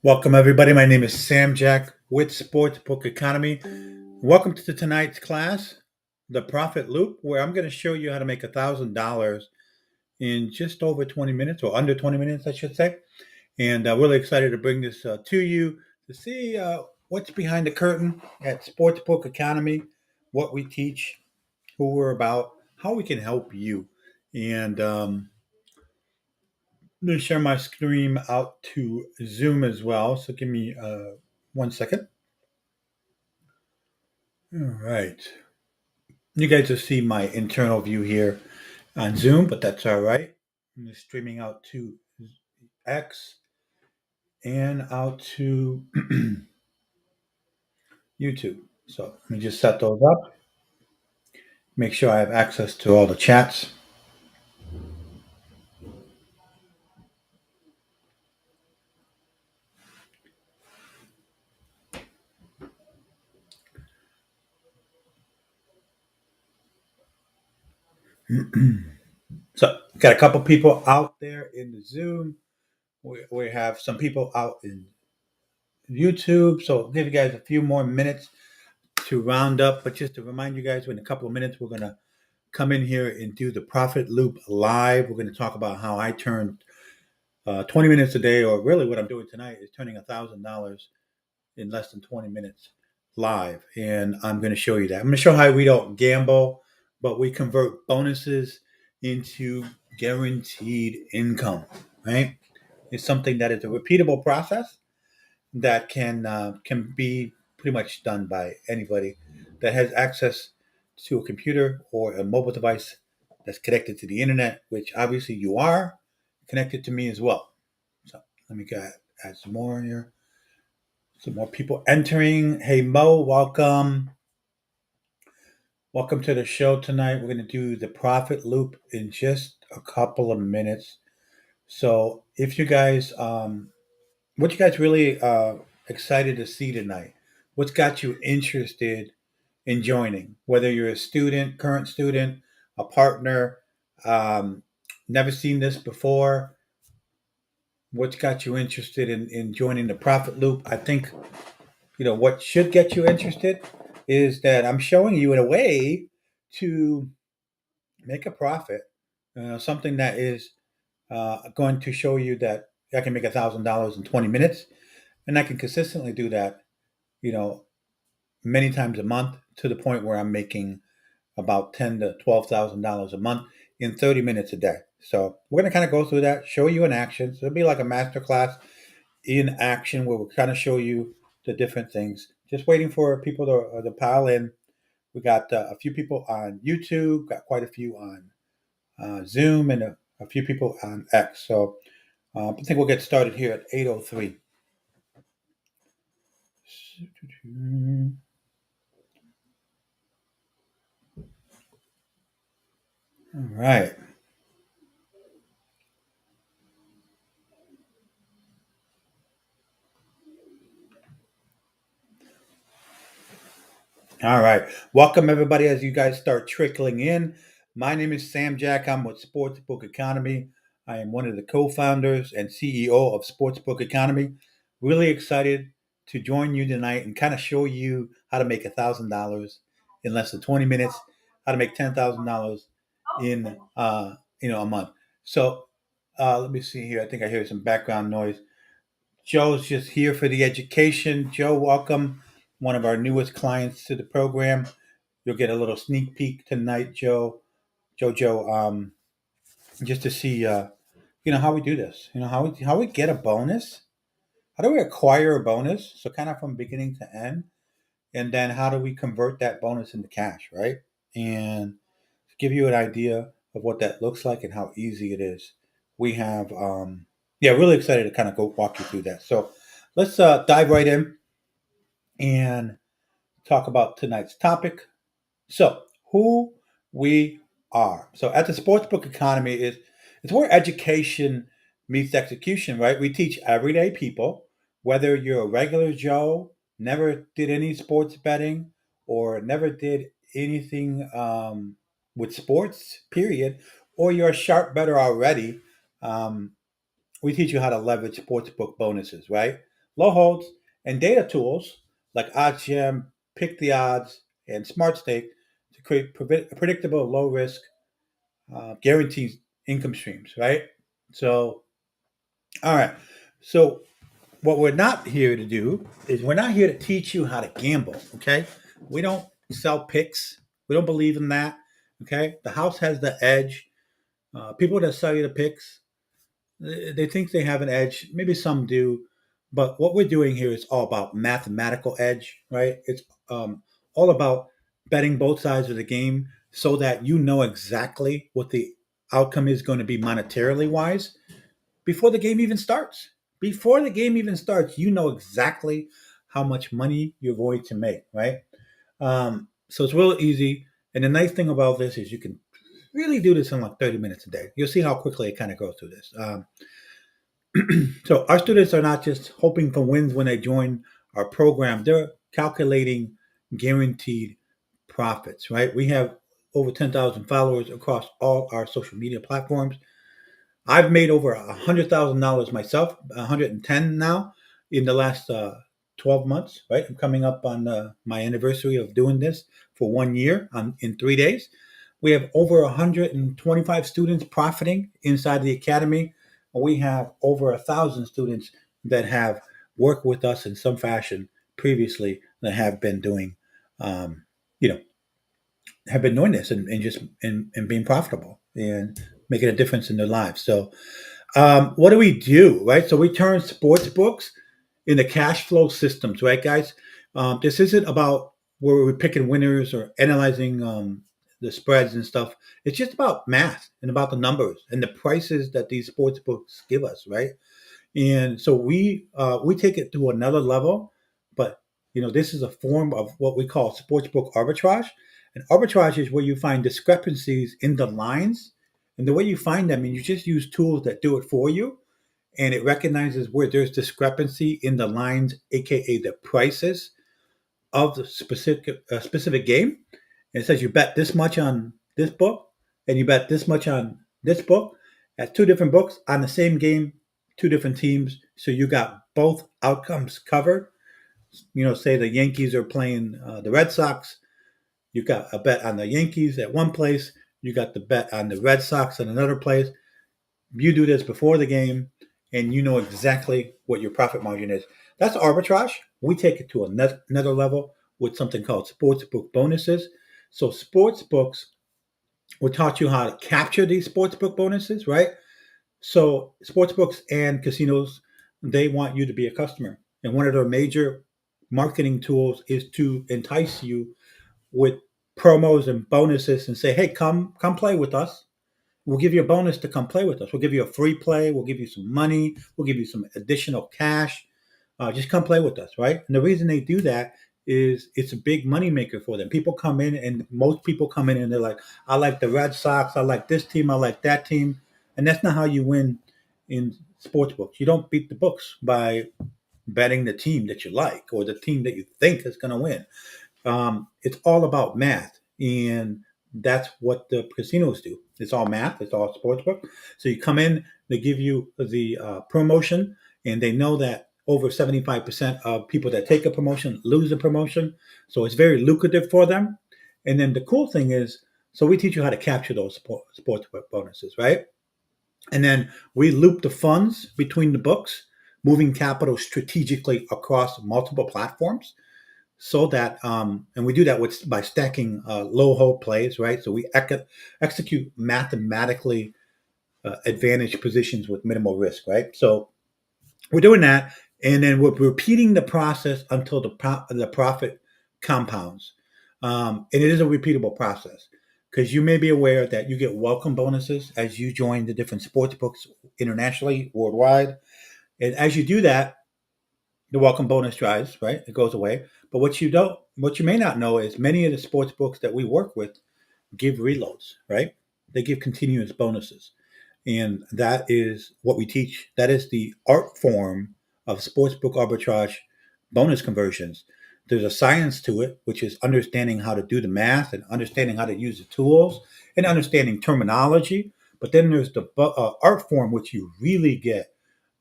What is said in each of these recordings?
Welcome, everybody. My name is Sam Jack with Sportsbook Economy. Welcome to tonight's class, The Profit Loop, where I'm going to show you how to make $1,000 in just over 20 minutes, or under 20 minutes, I should say. And really excited to bring this to you to see what's behind the curtain at Sportsbook Economy, what we teach, who we're about, how we can help you. And I'm going to share my screen out to Zoom as well. So give me 1 second. All right. You guys will see my internal view here on Zoom, but that's all right. I'm just streaming out to X and out to YouTube. So let me just set those up. Make sure I have access to all the chats. So got a couple people out there in the Zoom. We have some people out in YouTube. So I'll give you guys a few more minutes to round up. But just to remind you guys, in a couple of minutes, we're going to come in here and do the Profit Loop live. We're going to talk about how I turned 20 minutes a day, or really what I'm doing tonight is turning $1,000 in less than 20 minutes live. And I'm going to show you that. I'm going to show how we don't gamble, but we convert bonuses into guaranteed income, right? It's something that is a repeatable process that can be pretty much done by anybody that has access to a computer or a mobile device that's connected to the internet, which obviously you are connected to me as well. So let me add some more here. Some more people entering. Hey Mo, welcome. Welcome to the show tonight. We're going to do the profit loop in just a couple of minutes. So if you guys what you guys really excited to see tonight? What's got you interested in joining? Whether you're a student, current student, a partner, um, never seen this before. What's got you interested in joining the profit loop? I think what should get you interested is that I'm showing you in a way to make a profit, something that is going to show you that I can make $1,000 in 20 minutes, and I can consistently do that, you know, many times a month to the point where I'm making about $10,000 to $12,000 a month in 30 minutes a day. So we're going to kind of go through that, show you in action. So it'll be like a master class in action where we'll kind of show you the different things. Just waiting for people to pile in. We got a few people on YouTube, got quite a few on Zoom, and a few people on X. So I think we'll get started here at 8:03. All right. All right. Welcome, everybody, as you guys start trickling in. My name is Sam Jack. I'm with Sportsbook Economy. I am one of the co founders and CEO of Sportsbook Economy. Really excited to join you tonight and kind of show you how to make $1,000 in less than 20 minutes, how to make $10,000 in a month. So let me see here. I think I hear some background noise. Joe's just here for the education. Joe, welcome. One of our newest clients to the program. You'll get a little sneak peek tonight, Joe, just to see, how we do this. How we get a bonus. How do we acquire a bonus? So kind of from beginning to end, and then how do we convert that bonus into cash, right? And give you an idea of what that looks like and how easy it is. We have, really excited to kind of go walk you through that. So let's dive right in and talk about tonight's topic. So, who we are. So, at the Sportsbook Economy is it's where education meets execution, right? We teach everyday people, whether you're a regular Joe, never did any sports betting, or never did anything with sports, period, or you're a sharp better already. Um, we teach you how to leverage sportsbook bonuses, right? low holds, and data tools like OddsJam, Pick the Odds, and SmartStake to create predictable, low risk, guaranteed income streams, right? So, all right. So, what we're not here to do is we're not here to teach you how to gamble, okay? We don't sell picks. We don't believe in that, okay? The house has the edge. People that sell you the picks, they think they have an edge. Maybe some do, but what we're doing here is all about mathematical edge, right? It's all about betting both sides of the game so that you know exactly what the outcome is going to be monetarily wise before the game even starts. Before the game even starts, you know exactly how much money you're going to make, right? So it's real easy. And the nice thing about this is you can really do this in like 30 minutes a day. You'll see how quickly it kind of goes through this. So our students are not just hoping for wins when they join our program; they're calculating guaranteed profits. Right? We have over 10,000 followers across all our social media platforms. I've made over $100,000 myself, 110 now in the last 12 months. Right? I'm coming up on my anniversary of doing this for 1 year in 3 days. We have over 125 students profiting inside the academy. We have over 1,000 students that have worked with us in some fashion previously that have been doing, um, you know, have been doing this and just and being profitable and making a difference in their lives. So, what do we do, right? So we turn sports books into cash flow systems, right, guys? This isn't about where we're picking winners or analyzing the spreads and stuff. It's just about math and about the numbers and the prices that these sports books give us, right? And so we take it to another level, but this is a form of what we call sportsbook arbitrage. And arbitrage is where you find discrepancies in the lines, and the way you find them, and you just use tools that do it for you, and it recognizes where there's discrepancy in the lines, aka the prices of the specific game. And it says you bet this much on this book, and you bet this much on this book. At two different books on the same game, two different teams. So you got both outcomes covered. Say the Yankees are playing the Red Sox. You got a bet on the Yankees at one place. You got the bet on the Red Sox at another place. You do this before the game, and you know exactly what your profit margin is. That's arbitrage. We take it to another level with something called sportsbook bonuses. So sports books will taught you how to capture these sportsbook bonuses, right? So sports books and casinos, they want you to be a customer. And one of their major marketing tools is to entice you with promos and bonuses and say, hey, come play with us. We'll give you a bonus to come play with us. We'll give you a free play. We'll give you some money. We'll give you some additional cash. Just come play with us, right? And the reason they do that is it's a big money maker for them. People come in, and most people come in and they're like, I like the Red Sox. I like this team. I like that team. And that's not how you win in sports books. You don't beat the books by betting the team that you like or the team that you think is going to win. It's all about math, and that's what the casinos do. It's all math. It's all sportsbook. So you come in, they give you the promotion, and they know that over 75% of people that take a promotion lose a promotion. So it's very lucrative for them. And then the cool thing is, so we teach you how to capture those sportsbook bonuses, right? And then we loop the funds between the books, moving capital strategically across multiple platforms so that and we do that by stacking low hold plays, right? So we execute mathematically advantaged positions with minimal risk, right? So we're doing that, and then we're repeating the process until the profit compounds. And it is a repeatable process because you may be aware that you get welcome bonuses as you join the different sports books internationally, worldwide. And as you do that, the welcome bonus drives, right? It goes away. But what you may not know is many of the sports books that we work with give reloads, right? They give continuous bonuses. And that is what we teach. That is the art form of sportsbook arbitrage bonus conversions. There's a science to it, which is understanding how to do the math and understanding how to use the tools and understanding terminology. But then there's the art form, which you really get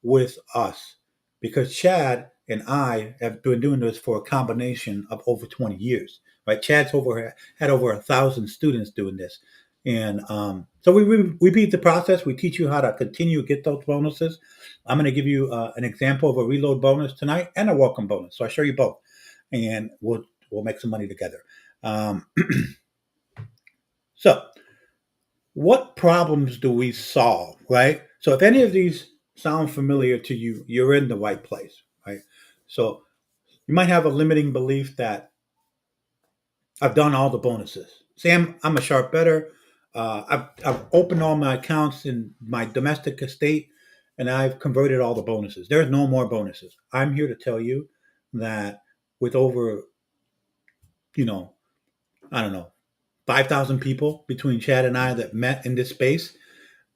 with us. Because Chad and I have been doing this for a combination of over 20 years. Right? Chad's had over 1,000 students doing this, and so we repeat the process. We teach you how to continue to get those bonuses. I'm going to give you an example of a reload bonus tonight and a welcome bonus. So I show you both, and we'll make some money together. Um, so what problems do we solve, right? So if any of these sound familiar to you, you're in the right place, right? So you might have a limiting belief that I've done all the bonuses. Sam, I'm a sharp bettor. I've opened all my accounts in my domestic estate, and I've converted all the bonuses. There's no more bonuses. I'm here to tell you that with over, you know, I don't know, 5,000 people between Chad and I that met in this space,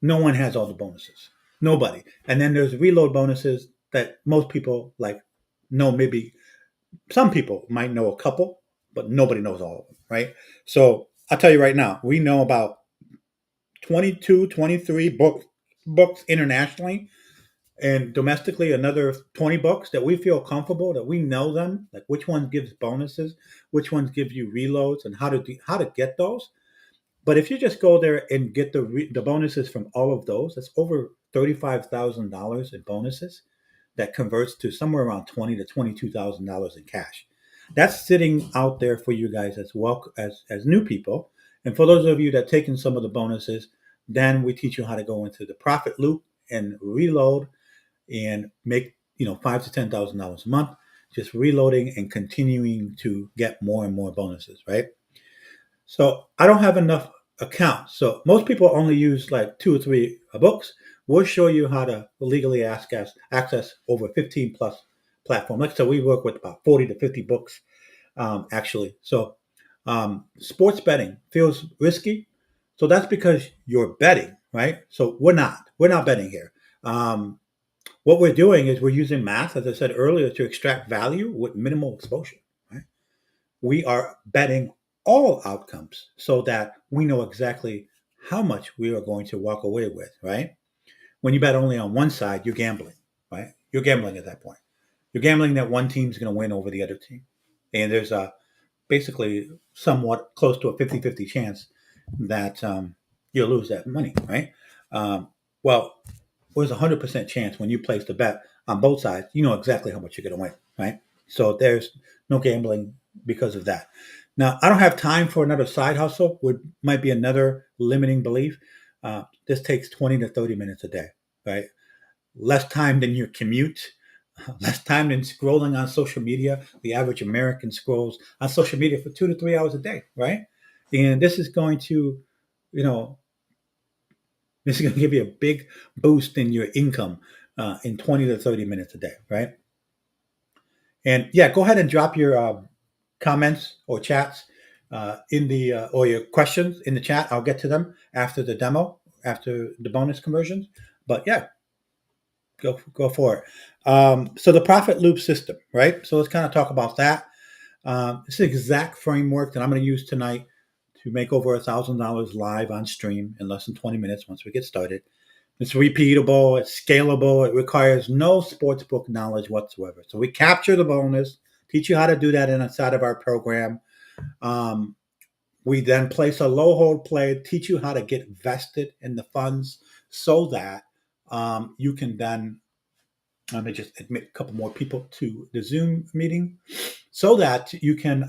no one has all the bonuses. Nobody. And then there's reload bonuses that most people like know. Maybe some people might know a couple, but nobody knows all of them, right? So I'll tell you right now, we know about 22, 23 books internationally, and domestically another 20 books that we feel comfortable, that we know them, like which one gives bonuses, which ones give you reloads, and how to get those. But if you just go there and get the bonuses from all of those, that's over $35,000 in bonuses. That converts to somewhere around $20,000 to $22,000 in cash. That's sitting out there for you guys as well as new people. And for those of you that taken some of the bonuses, then we teach you how to go into the profit loop and reload and make $5,000 to $10,000 a month, just reloading and continuing to get more and more bonuses, right? So I don't have enough accounts. So most people only use like two or three books. We'll show you how to legally access over 15 plus platforms. Like I said, we work with about 40 to 50 books, actually. So sports betting feels risky. So that's because you're betting, right? So we're not. We're not betting here. What we're doing is we're using math, as I said earlier, to extract value with minimal exposure, right? We are betting all outcomes so that we know exactly how much we are going to walk away with, right? When you bet only on one side, you're gambling, right? You're gambling at that point. You're gambling that one team's going to win over the other team. And there's a basically somewhat close to a 50-50 chance that you'll lose that money, right? Well, there's a 100% chance when you place the bet on both sides, you know exactly how much you're going to win, right? So there's no gambling because of that. Now, I don't have time for another side hustle, which might be another limiting belief. This takes 20 to 30 minutes a day, right? Less time than your commute, less time than scrolling on social media. The average American scrolls on social media for 2 to 3 hours a day, right? And this is going to, you know, this is going to give you a big boost in your income in 20 to 30 minutes a day, right? And yeah, go ahead and drop your comments or chats in the or your questions in the chat. I'll get to them after the demo, after the bonus conversions. But yeah, go for it. So the profit loop system, right? So let's kind of talk about that. This is the exact framework that I'm going to use tonight to make over $1,000 live on stream in less than 20 minutes once we get started. It's repeatable, it's scalable, it requires no sportsbook knowledge whatsoever. So we capture the bonus, teach you how to do that inside of our program. We then place a low hold play, teach you how to get vested in the funds so that you can then, let me just admit a couple more people to the Zoom meeting, so that you can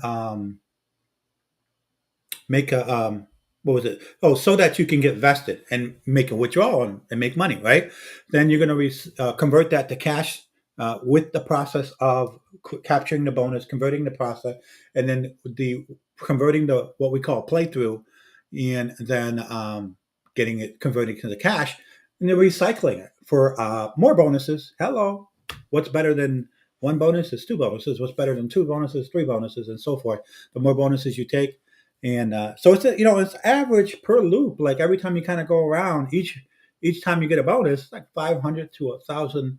make a what was it? Oh, so that you can get vested and make a withdrawal and make money, right? Then you're going to convert that to cash with the process of capturing the bonus, converting the process, and then the converting the what we call playthrough, and then getting it converted to the cash, and then recycling it for more bonuses. Hello, what's better than one bonus is two bonuses. What's better than two bonuses? Three bonuses, and so forth. The more bonuses you take, and so it's average per loop. Like every time you kind of go around, each time you get a bonus, like 500 to 1,000,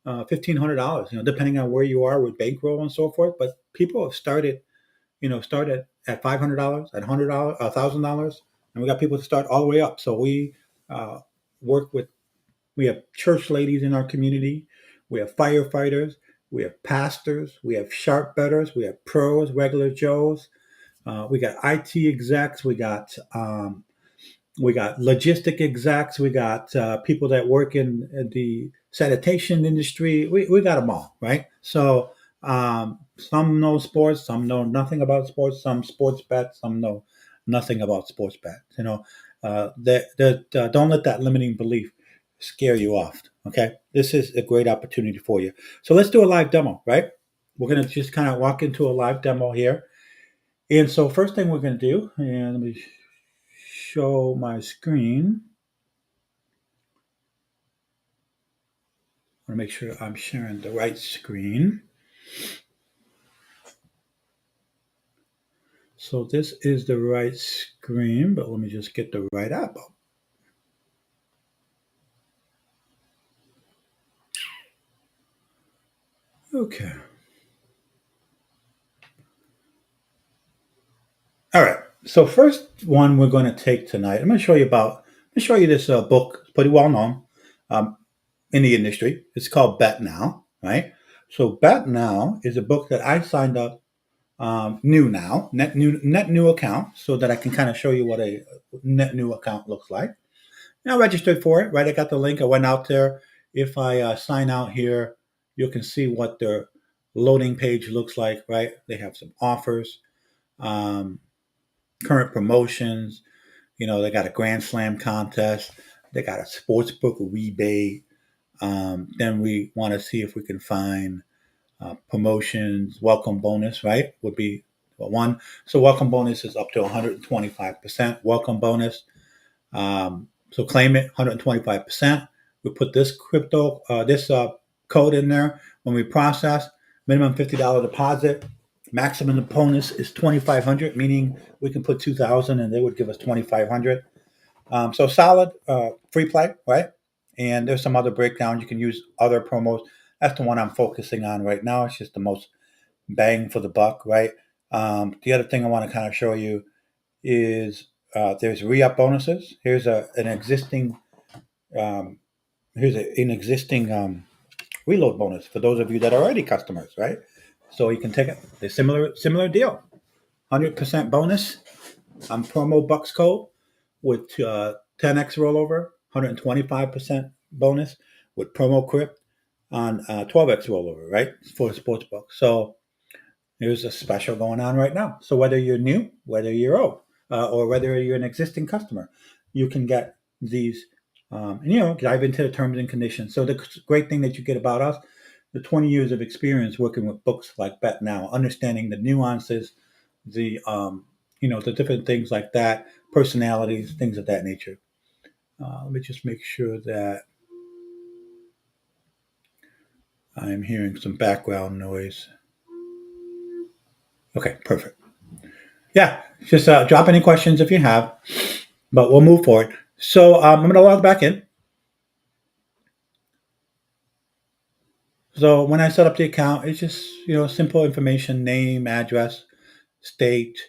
$1,500. Depending on where you are with bankroll and so forth. But people have started at $500, at $100, $1,000, and we got people to start all the way up. So we work with. We have church ladies in our community. We have firefighters. we have pastors, we have sharp bettors, we have pros, regular Joes, we got IT execs, we got logistic execs. We got people that work in the sanitation industry. We got them all, right? So some know sports, some know nothing about sports, some sports bet, some know nothing about sports bet. Don't let that limiting belief scare you off. Okay, this is a great opportunity for you. So let's do a live demo, right? We're gonna just kind of walk into a live demo here. And so first thing we're gonna do, and let me show my screen. I want to make sure I'm sharing the right screen. So this is the right screen, but let me just get the right app up. Okay. All right. So first one we're going to take tonight, I'm going to show you this book. It's pretty well known um, in the industry. It's called Bet Now, right? So Bet Now is a book that I signed up new now, net new account, so that I can kind of show you what a net new account looks like. And I registered for it, right? I got the link. I went out there. If I sign out here, you can see what their loading page looks like, right? They have some offers, um, current promotions. They got a Grand Slam contest. They got a sportsbook rebate. Then we want to see if we can find promotions, welcome bonus, right? Would be one. So welcome bonus is up to 125% welcome bonus. So claim it 125%. We put this code in there when we process. Minimum $50 deposit. Maximum bonus is 2,500, meaning we can put 2,000 and they would give us 2,500. So solid free play, right? And there's some other breakdowns. You can use other promos. That's the one I'm focusing on right now. It's just the most bang for the buck, right? The other thing I want to kind of show you is there's re-up bonuses. Um, an existing reload bonus for those of you that are already customers, right? So you can take it. The similar deal, 100% bonus on promo Bucks code with 10x rollover, 125% bonus with promo Crip on 12x rollover, right, for the sports book. So there's a special going on right now. So whether you're new, whether you're old, or whether you're an existing customer, you can get these, dive into the terms and conditions. So the great thing that you get about us, the 20 years of experience working with books like Bet Now, understanding the nuances, the different things like that, personalities, things of that nature. Let me just make sure that I'm hearing some background noise. Okay, perfect. Yeah, just drop any questions if you have, but we'll move forward. So I'm going to log back in. So when I set up the account, it's just simple information: name, address, state,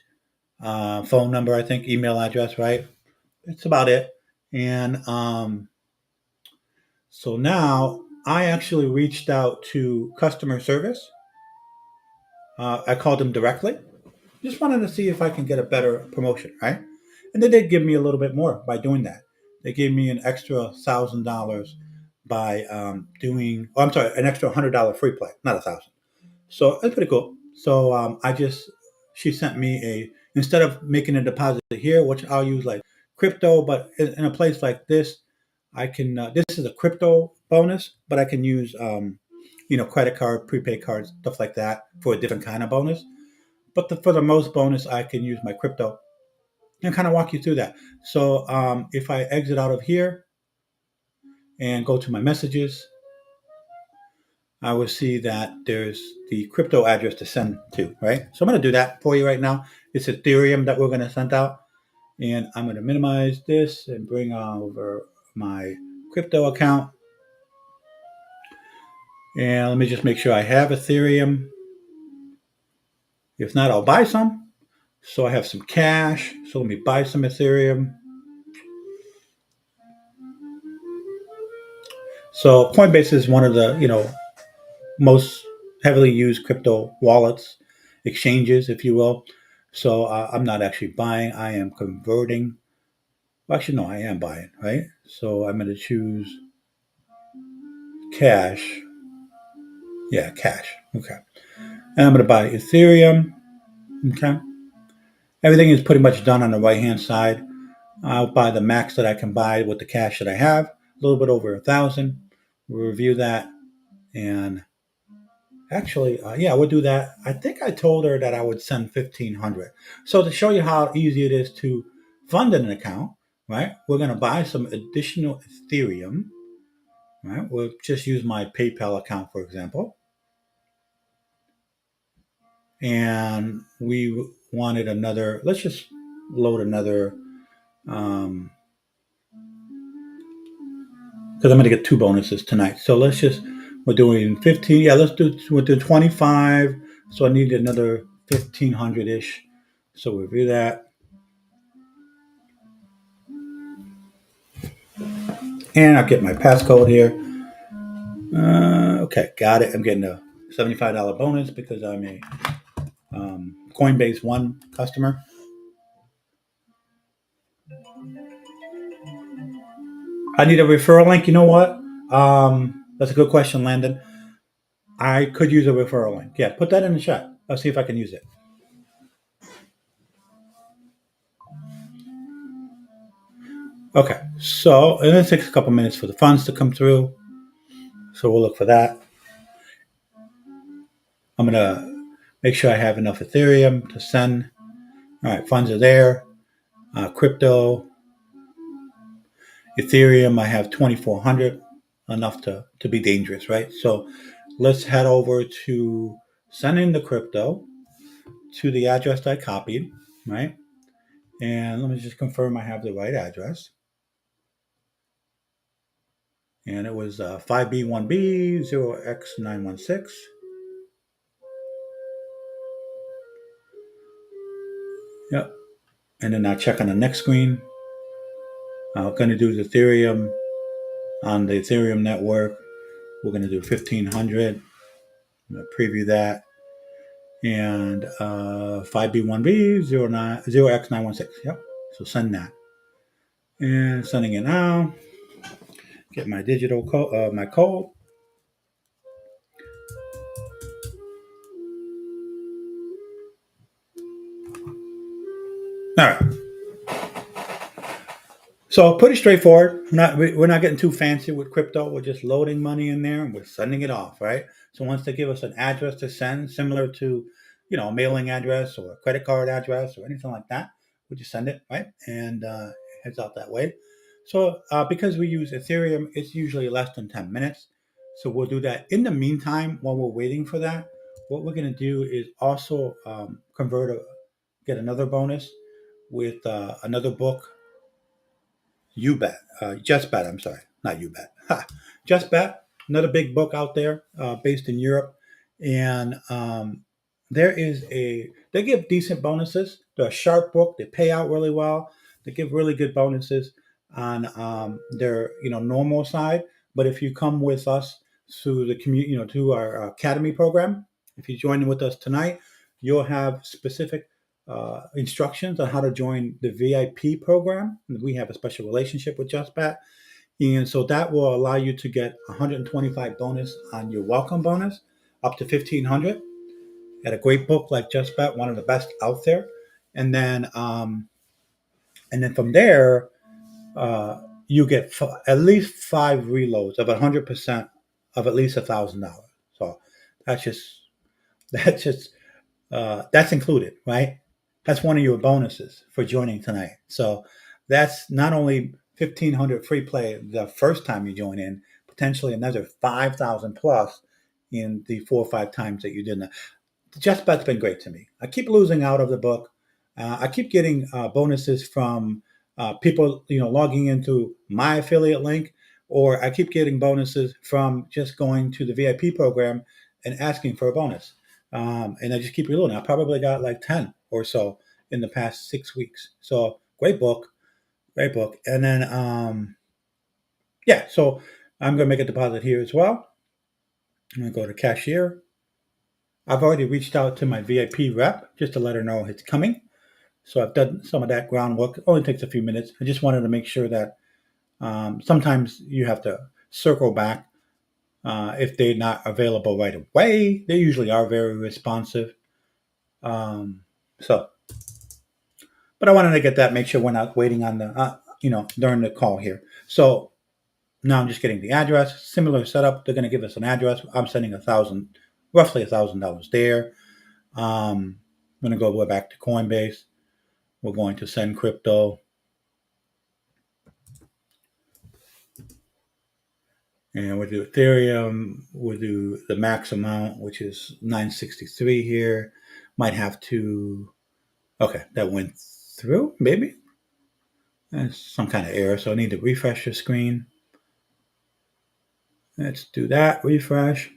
phone number. I think email address. Right. That's about it. And so now I actually reached out to customer service. I called them directly. Just wanted to see if I can get a better promotion, right? And they did give me a little bit more by doing that. They gave me an extra $1,000 by doing. Oh, I'm sorry, an extra $100 free play, not 1,000. So that's pretty cool. So she sent me instead of making a deposit here, which I'll use like crypto, but in a place like this, I can. This is a crypto bonus, but I can use credit card, prepaid cards, stuff like that for a different kind of bonus. But for the most bonus, I can use my crypto and kind of walk you through that. So if I exit out of here and go to my messages, I will see that there's the crypto address to send to, right? So I'm going to do that for you right now. It's Ethereum that we're going to send out. And I'm going to minimize this and bring over my crypto account. And let me just make sure I have Ethereum. If not, I'll buy some. So I have some cash. So let me buy some Ethereum. So Coinbase is one of the most heavily used crypto wallets, exchanges, if you will. So I'm not actually buying. I am converting. Well, actually, no, I am buying, right? So I'm going to choose cash. Yeah, cash. Okay. And I'm going to buy Ethereum. Okay. Everything is pretty much done on the right hand side. I'll buy the max that I can buy with the cash that I have, a little bit over 1,000. We'll review that. And actually, yeah, we'll do that. I think I told her that I would send 1,500. So to show you how easy it is to fund an account, right? We're going to buy some additional Ethereum, right? We'll just use my PayPal account, for example. And we wanted another, let's just load another, um, because I'm going to get two bonuses tonight. So let's just, we're doing 15. Yeah, we'll do 25. So I need another 1,500 ish. So we'll do that. And I'll get my passcode here. Okay, got it. I'm getting a $75 bonus because I'm a Coinbase One customer. I need a referral link. You know what? That's a good question, Landon. I could use a referral link. Yeah, put that in the chat. I'll see if I can use it. Okay, so and it takes a couple minutes for the funds to come through. So we'll look for that. I'm gonna make sure I have enough Ethereum to send. All right, funds are there. Crypto, Ethereum, I have 2,400, enough to be dangerous, right? So let's head over to sending the crypto to the address that I copied, right? And let me just confirm I have the right address. And it was 5B1B 0X916. Yep. And then I check on the next screen. I'm going to do the Ethereum on the Ethereum network. We're going to do 1,500. I'm going to preview that. And 5B1B 0X916. Yep. So send that. And sending it now. Get my digital code, my code. All right. So pretty straightforward. We're not getting too fancy with crypto. We're just loading money in there and we're sending it off, right? So once they give us an address to send, similar to, a mailing address or a credit card address or anything like that, we just send it, right? And it heads out that way. So because we use Ethereum, it's usually less than 10 minutes. So we'll do that. In the meantime, while we're waiting for that, what we're going to do is also get another bonus with another book. You Bet. Just Bet, I'm sorry. Not You Bet. Ha. Just Bet, another big book out there based in Europe. And they give decent bonuses. They're a sharp book. They pay out really well. They give really good bonuses on their, normal side. But if you come with us through the community, to our academy program, if you join with us tonight, you'll have specific instructions on how to join the VIP program. We have a special relationship with JustBat. And so that will allow you to get 125 bonus on your welcome bonus, up to 1,500 at a great book like JustBat, one of the best out there. And then from there, you get at least 5 reloads of 100% of at least $1,000. So that's just that's just that's included, right? That's one of your bonuses for joining tonight. So that's not only 1,500 free play the first time you join in, potentially another 5,000 plus in the 4 or 5 times that you did that. Just Bet's been great to me. I keep losing out of the book. I keep getting bonuses from people, logging into my affiliate link, or I keep getting bonuses from just going to the VIP program and asking for a bonus. And I just keep reloading. I probably got like 10 or so in the past 6 weeks. So great book, great book. And then, yeah, so I'm going to make a deposit here as well. I'm going to go to cashier. I've already reached out to my VIP rep just to let her know it's coming. So I've done some of that groundwork. It only takes a few minutes. I just wanted to make sure that sometimes you have to circle back if they're not available right away. They usually are very responsive. Um, so, but I wanted to get that, make sure we're not waiting on the, during the call here. So now I'm just getting the address. Similar setup. They're going to give us an address. I'm sending roughly $1,000 there. I'm going to go back to Coinbase. We're going to send crypto. And we'll do Ethereum. We'll do the max amount, which is 963 here. Might have to. Okay, that went through, maybe. That's some kind of error, so I need to refresh the screen. Let's do that. Refresh.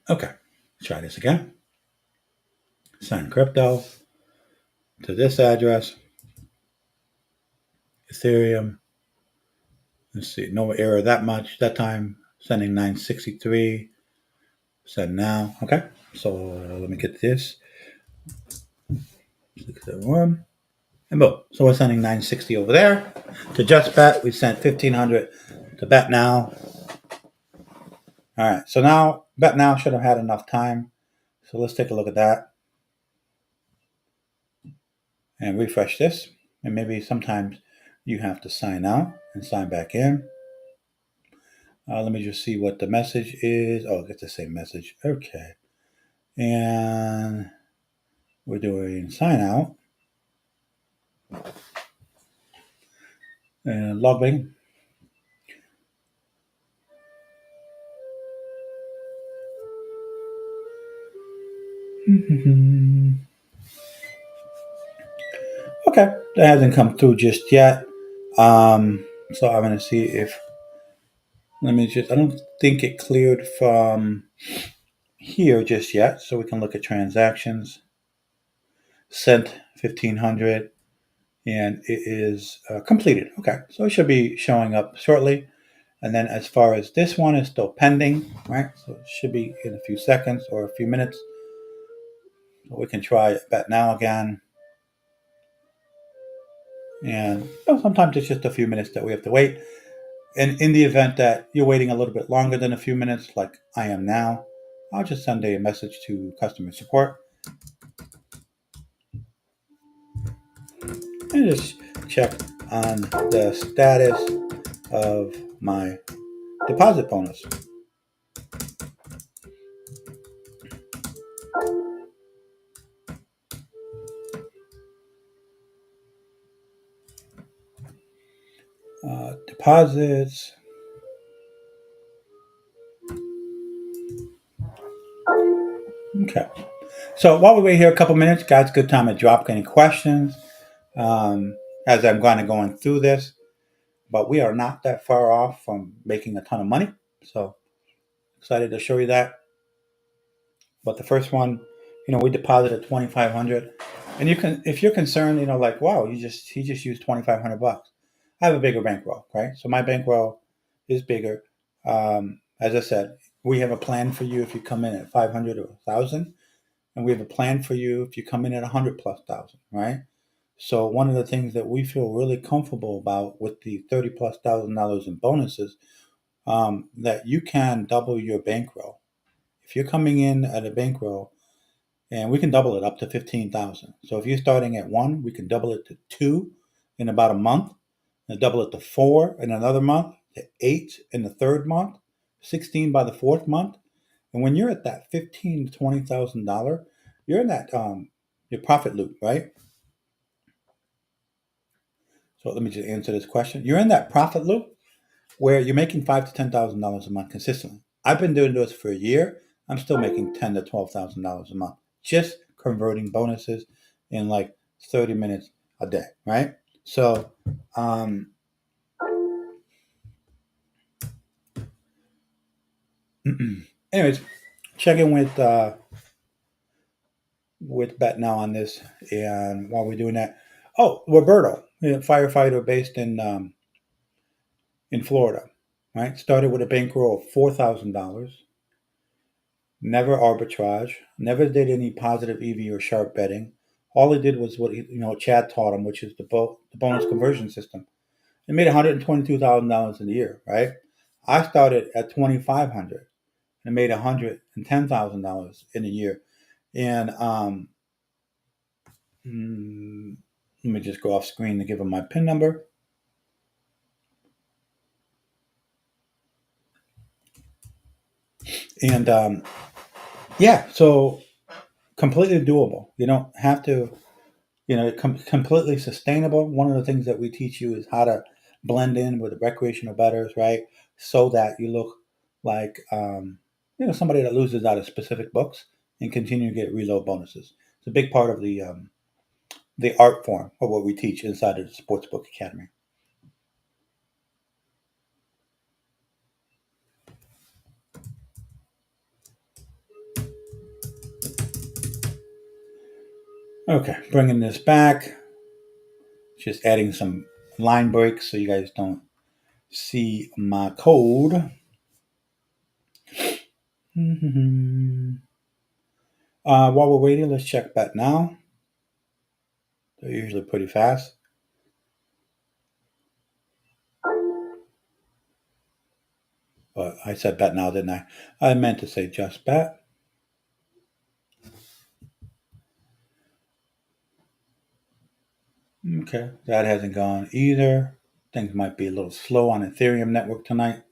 Okay, try this again. Send crypto to this address. Ethereum. Let's see, no error that much. That time, sending 963. Send now. Okay, so let me get this. 671. And boom. So we're sending 960 over there to Just Bet. We sent 1500 to Bet Now. All right. So now Bet Now should have had enough time. So let's take a look at that and refresh this. And maybe sometimes you have to sign out and sign back in. Let me just see what the message is. Oh, it's the same message. Okay. And we're doing sign out and logging. Okay, that hasn't come through just yet. So I'm going to see if. Let me just. I don't think it cleared from here just yet, so we can look at transactions. Sent 1500, and it is completed. Okay, so it should be showing up shortly. And then as far as this one is still pending, right? So it should be in a few seconds or a few minutes. So we can try Bet Now again. And sometimes it's just a few minutes that we have to wait. And in the event that you're waiting a little bit longer than a few minutes, like I am now, I'll just send a message to customer support and just check on the status of my deposit bonus. Deposits. Okay. So while we wait here a couple minutes, guys, good time to drop any questions as I'm kind of going through this. But we are not that far off from making a ton of money. So excited to show you that. But the first one, we deposited 2,500, and you can, if you're concerned, like, wow, he just used 2,500 bucks. I have a bigger bankroll, right? So my bankroll is bigger. As I said, we have a plan for you if you come in at 500 or 1,000, and we have a plan for you if you come in at 100 plus thousand, right? So one of the things that we feel really comfortable about with the 30 plus $1,000 in bonuses, that you can double your bankroll. If you're coming in at a bankroll, and we can double it up to 15,000. So if you're starting at one, we can double it to two in about a month, and double it to four in another month, to eight in the third month, 16 by the fourth month. And when you're at that 15 to $20,000, you're in that your profit loop, right? So let me just answer this question. You're in that profit loop where you're making $5,000 to $10,000 a month consistently. I've been doing this for a year. I'm still making $10,000 to $12,000 a month, just converting bonuses in like 30 minutes a day, right? So, anyways, check in with Bet Now on this, and while we're doing that, oh, Roberto, firefighter based in in Florida. Right, started with a bankroll of $4,000. Never arbitrage. Never did any positive EV or sharp betting. All he did was what Chad taught him, which is the bonus conversion system. It made $122,000 in a year. Right. I started at 2,500 and made $110,000 in a year. And let me just go off screen to give him my PIN number. And yeah, so completely doable. You don't have to, completely sustainable. One of the things that we teach you is how to blend in with the recreational bettors, right? So that you look like, somebody that loses out of specific books and continue to get reload bonuses. It's a big part of the art form of what we teach inside of the Sportsbook Academy. Okay, bringing this back, just adding some line breaks so you guys don't see my code. While we're waiting, let's check bet now. They're usually pretty fast. But I said bet now, didn't I? I meant to say just bet. Okay, that hasn't gone either. Things might be a little slow on Ethereum network tonight.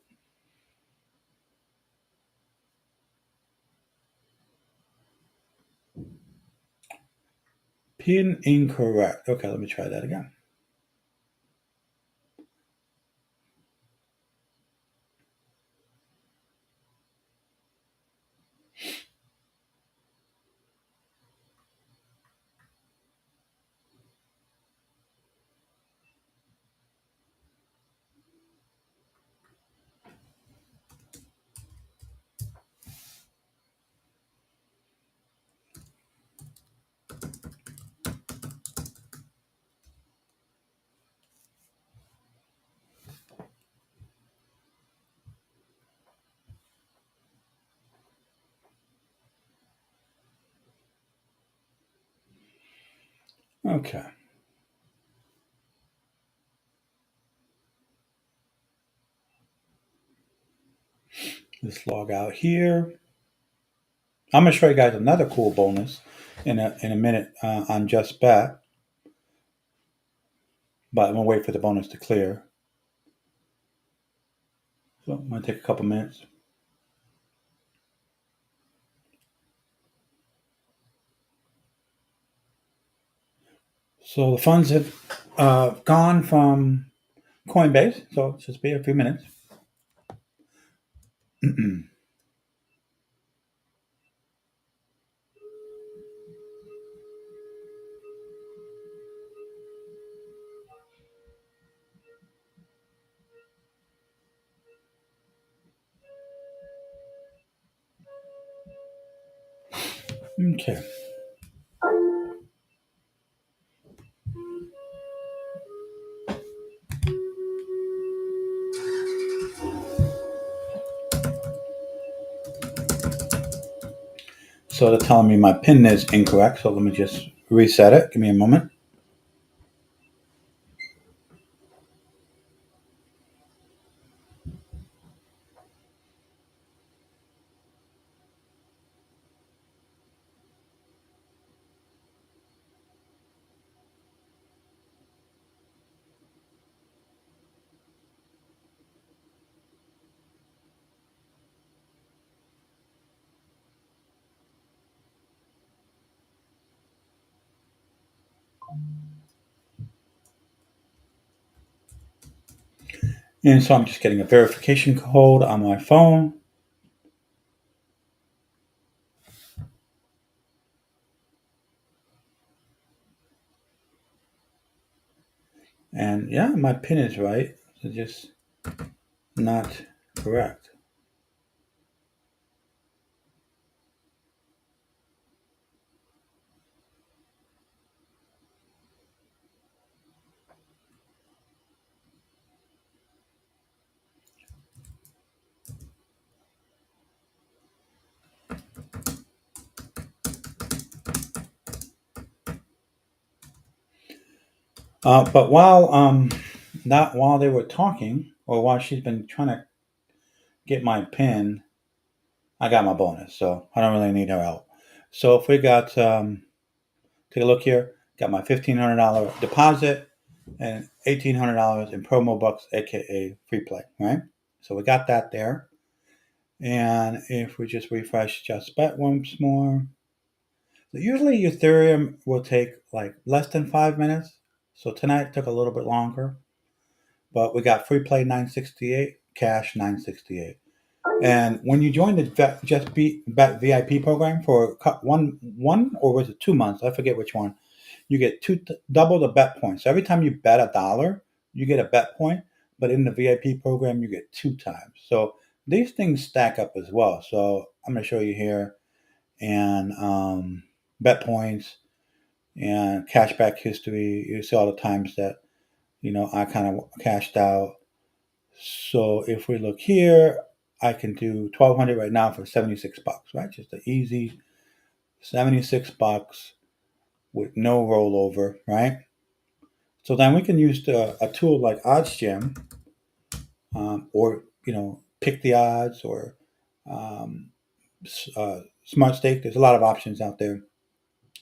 Pin incorrect. Okay, let me try that again. Okay. Let's log out here. I'm gonna show you guys another cool bonus in a minute on just bet, but I'm gonna wait for the bonus to clear. So I'm gonna take a couple minutes. So the funds have gone from Coinbase, so it's just be a few minutes. Okay. So they're telling me my PIN is incorrect, so let me just reset it. Give me a moment. And so I'm just getting a verification code on my phone. And yeah, my PIN is right. It's just not correct. But while not while they were talking, or while she's been trying to get my pin, I got my bonus, so I don't really need her help. So if we got take a look here, got my $1,500 deposit and $1,800 in promo bucks, aka free play, right? So we got that there. And if we just refresh just bet once more, so usually Ethereum will take like less than 5 minutes. So tonight took a little bit longer, but we got free play 968, cash 968. And when you join the Just Beat Bet VIP program for one or was it 2 months? I forget which one. You get double the bet points. So every time you bet $1, you get a bet point. But in the VIP program, you get two times. So these things stack up as well. So I'm going to show you here and bet points and cashback history. You see all the times that I kind of cashed out. So if we look here, I can do 1,200 right now for $76, right? Just an easy $76 with no rollover, right? So then we can use a tool like OddsJam, or pick the odds, or um, Smart Stake. There's a lot of options out there,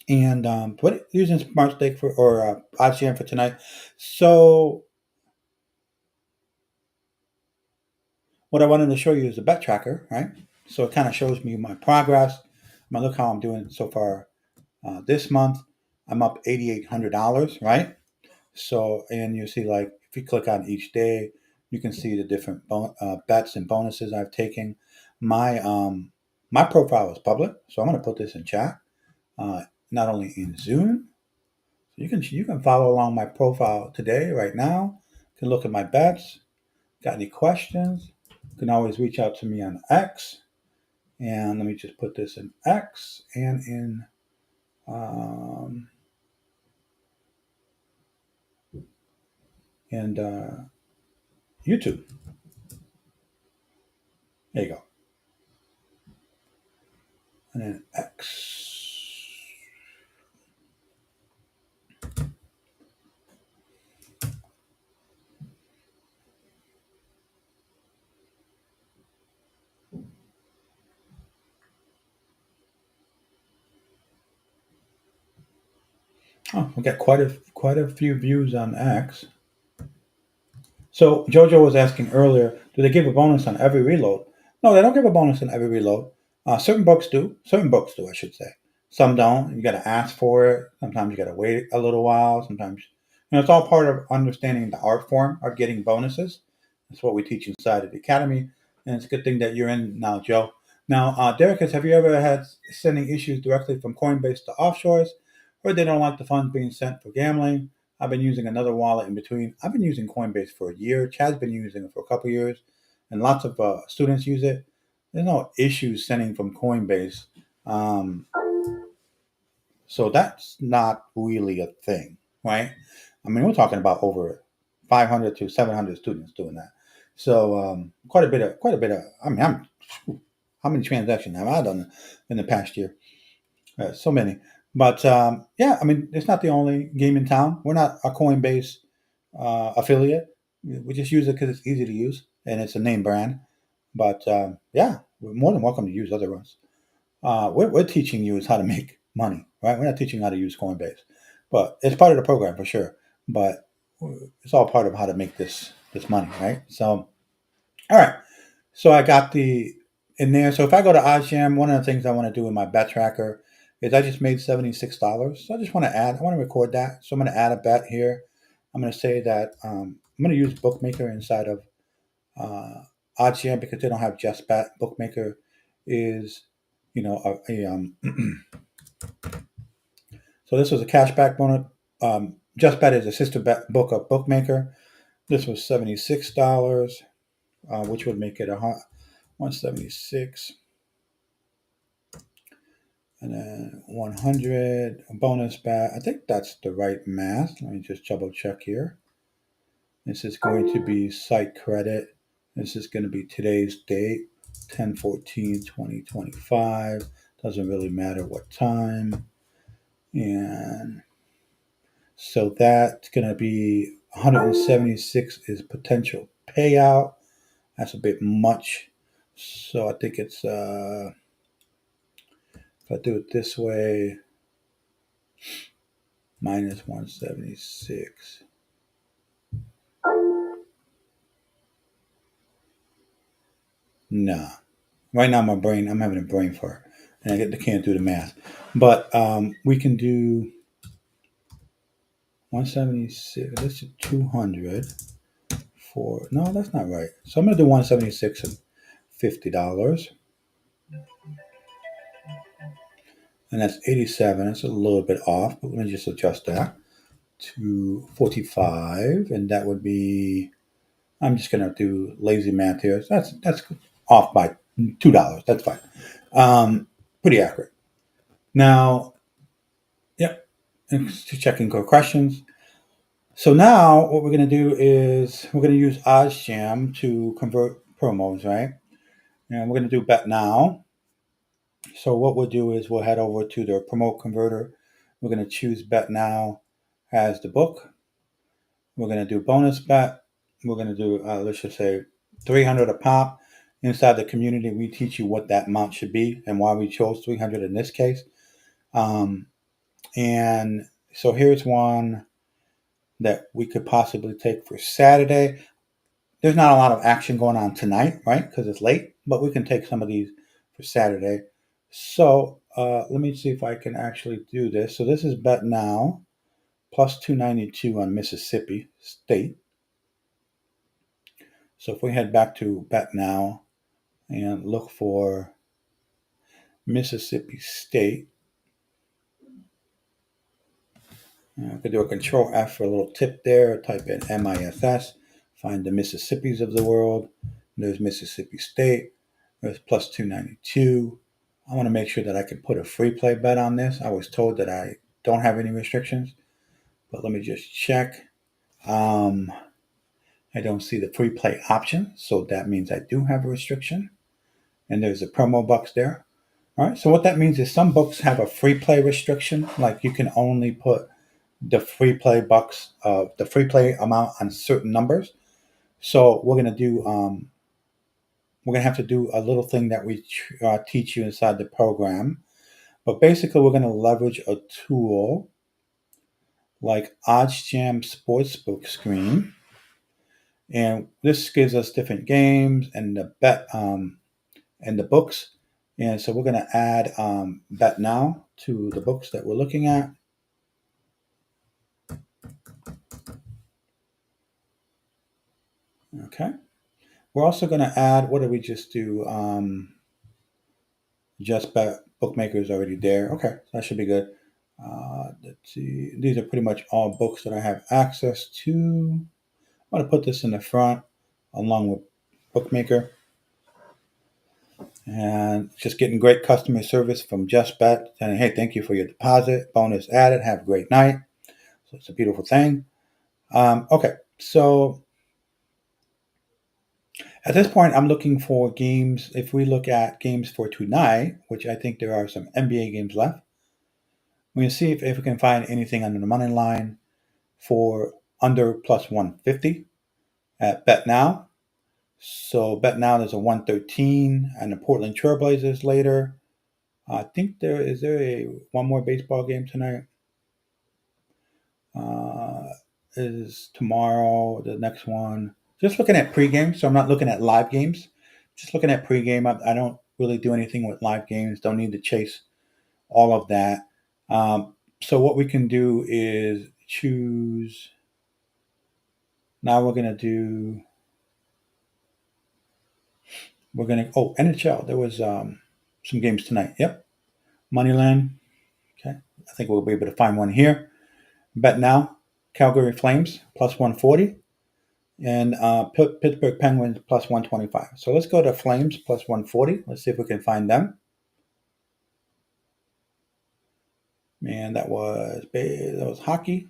and but using Smart Stake for or OddsJam for tonight. So what I wanted to show you is a bet tracker, right? So it kind of shows me my progress. I'm gonna look how I'm doing so far this month. I'm up $8,800, right? So, and you see, like, if you click on each day, you can see the different bets and bonuses I've taken. My profile is public, so I'm going to put this in chat. Not only in Zoom, so you can follow along my profile today, right now. You can look at my bets. Got any questions? You can always reach out to me on X. And let me just put this in X and in um, and YouTube. There you go. And then X. Oh, we got quite a few views on X. So Jojo was asking earlier, do they give a bonus on every reload? No, they don't give a bonus on every reload. Certain books do. Certain books do, I should say. Some don't. You got to ask for it. Sometimes you got to wait a little while. Sometimes, it's all part of understanding the art form of getting bonuses. That's what we teach inside of the academy, and it's a good thing that you're in now, Joe. Now, Derek, have you ever had sending issues directly from Coinbase to offshores, or they don't like the funds being sent for gambling? I've been using another wallet in between. I've been using Coinbase for a year. Chad's been using it for a couple of years, and lots of students use it. There's no issues sending from Coinbase, um, so that's not really a thing, right? I mean, we're talking about over 500 to 700 students doing that. So quite a bit of. I mean, how many transactions have I done in the past year? So many. But yeah, I mean, it's not the only game in town. We're not a Coinbase affiliate. We just use it because it's easy to use and it's a name brand. But yeah, we're more than welcome to use other ones. We're teaching you is how to make money, right? We're not teaching how to use Coinbase, but it's part of the program for sure. But it's all part of how to make this money, right? So, all right. So I got the in there. So if I go to OddsJam, one of the things I want to do in my bet tracker is I just made $76. So I just want to add. I want to record that. So I'm going to add a bet here. I'm going to say that I'm going to use Bookmaker inside of OddsJam because they don't have just bet. Bookmaker is, so this was a cashback bonus. Just bet is a sister bet book of Bookmaker. This was $76, which would make it 176. And then 100 bonus bet. I think that's the right math. Let me just double check here. This is going to be site credit. This is going to be today's date, 10/14/2025. Doesn't really matter what time. And So that's going to be 176 is potential payout. That's a bit much. So I think it's if I do it this way, minus 176. Nah. Right now my brain, I'm having a brain fart. And I can't do the math. But we can do 176. Let's do 200 for, no, that's not right. So I'm going to do 176 and $50. And that's 87. That's a little bit off, but let me just adjust that to 45. And that would be, I'm just going to do lazy math here. So that's off by $2. That's fine. Pretty accurate. Now, yep, checking core questions. So now what we're going to do is we're going to use OddsJam to convert promos, right? And we're going to do bet now. So what we'll do is we'll head over to the promote converter. We're going to choose bet now as the book. We're going to do bonus bet. We're going to do, let's just say 300 a pop. Inside the community, we teach you what that amount should be and why we chose 300 in this case. And so here's one that we could possibly take for Saturday. There's not a lot of action going on tonight, right? Because it's late, but we can take some of these for Saturday. So let me see if I can actually do this. So this is bet now, plus 292 on Mississippi State. So if we head back to bet now and look for Mississippi State, I could do a control F for a little tip there, type in MISS, find the Mississippis of the world. There's Mississippi State. There's plus 292. I want to make sure that I can put a free play bet on this. I was told that I don't have any restrictions, but let me just check. I don't see the free play option, so that means I do have a restriction. And there's a promo bucks there. All right, so what that means is some books have a free play restriction, like you can only put the free play bucks, the free play amount on certain numbers. So we're gonna have to do a little thing that we teach you inside the program. But basically, we're gonna leverage a tool like OddsJam Sportsbook screen, and this gives us different games and the bet and the books. And so we're gonna add bet now to the books that we're looking at. Okay. We're also going to add, what did we just do? Just bet bookmakers already there. Okay, that should be good. Let's see. These are pretty much all books that I have access to. I'm going to put this in the front along with bookmaker. And just getting great customer service from Just Bet, saying, hey, thank you for your deposit. Bonus added. Have a great night. So it's a beautiful thing. Okay, so at this point, I'm looking for games. If we look at games for tonight, which I think there are some NBA games left, we can see if we can find anything under the money line for under plus 150 at Bet Now. So Bet Now, there's a 113 and the Portland Trailblazers later. I think there a one more baseball game tonight. Uh, is tomorrow the next one? Just looking at pregame, so I'm not looking at live games. Just looking at pregame. I don't really do anything with live games. Don't need to chase all of that. So what we can do is choose. Now we're gonna do. We're gonna NHL. There was some games tonight. Yep, Moneyland. Okay, I think we'll be able to find one here. Bet now, Calgary Flames plus 140. And Pittsburgh Penguins plus 125. So let's go to Flames plus 140. Let's see if we can find them. And that was hockey,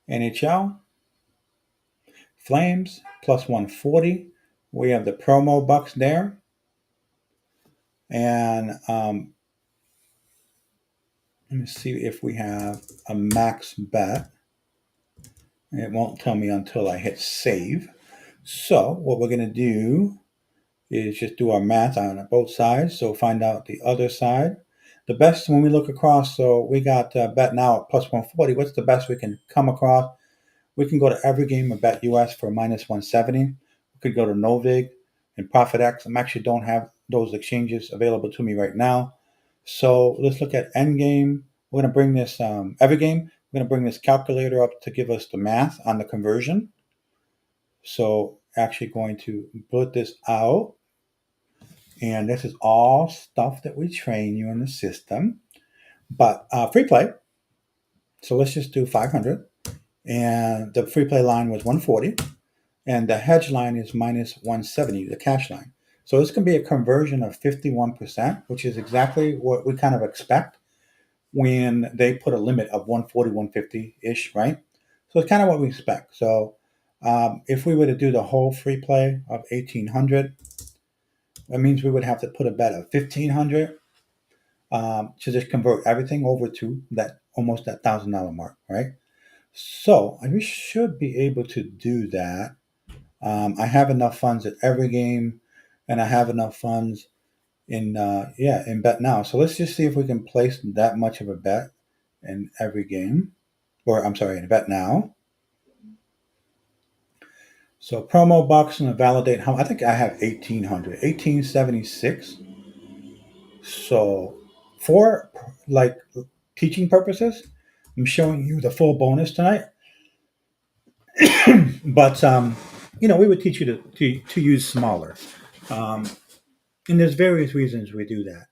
NHL, Flames plus 140. We have the promo bucks there, and Let me see if we have a max bet. It won't tell me until I hit save. So what we're going to do is just do our math on both sides. So find out the other side. The best when we look across, so we got bet now at plus 140. What's the best we can come across? We can go to every game of bet US for minus 170. We could go to Novig and ProfitX. I actually don't have those exchanges available to me right now. So let's look at Endgame. We're going to bring this every game. We're going to bring this calculator up to give us the math on the conversion. So actually going to put this out. And this is all stuff that we train you in the system. But free play. So let's just do 500. And the free play line was 140. And the hedge line is minus 170, the cash line. So this can be a conversion of 51%, which is exactly what we kind of expect when they put a limit of 140, 150-ish, right? So it's kind of what we expect. So if we were to do the whole free play of 1,800, that means we would have to put a bet of 1,500 to just convert everything over to that almost that $1,000 mark, right? So we should be able to do that. I have enough funds at every game, and I have enough funds in bet now. So let's just see if we can place that much of a bet in every game, or I'm sorry, in bet now. So promo bucks and validate how I think I have 1,800, 1,876. So for like teaching purposes, I'm showing you the full bonus tonight. But we would teach you to use smaller. Um, and there's various reasons we do that.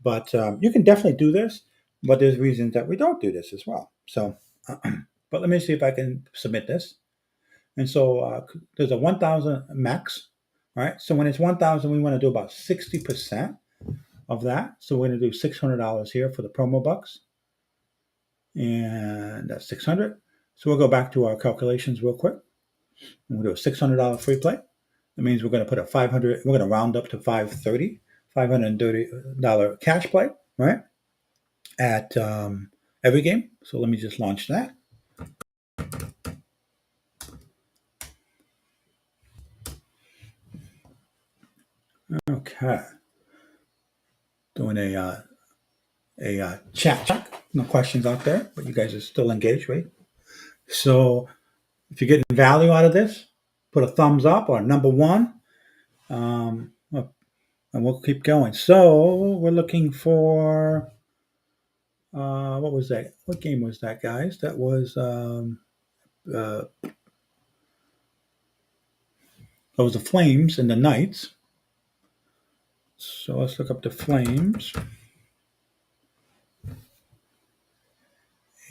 But you can definitely do this, but there's reasons that we don't do this as well. So, but let me see if I can submit this. And so there's a 1,000 max, right? So when it's 1,000, we want to do about 60% of that. So we're going to do $600 here for the promo bucks, and that's 600. So we'll go back to our calculations real quick. And we'll do a $600 free play. That means we're going to put a 500. We're going to round up to 530, $530 cash play, right? At every game. So let me just launch that. Okay. Doing a chat check. No questions out there, but you guys are still engaged, right? So if you're getting value out of this, put a thumbs up or number one, and we'll keep going. So we're looking for what was that? What game was that, guys? That was that was the Flames and the Knights. So let's look up the Flames.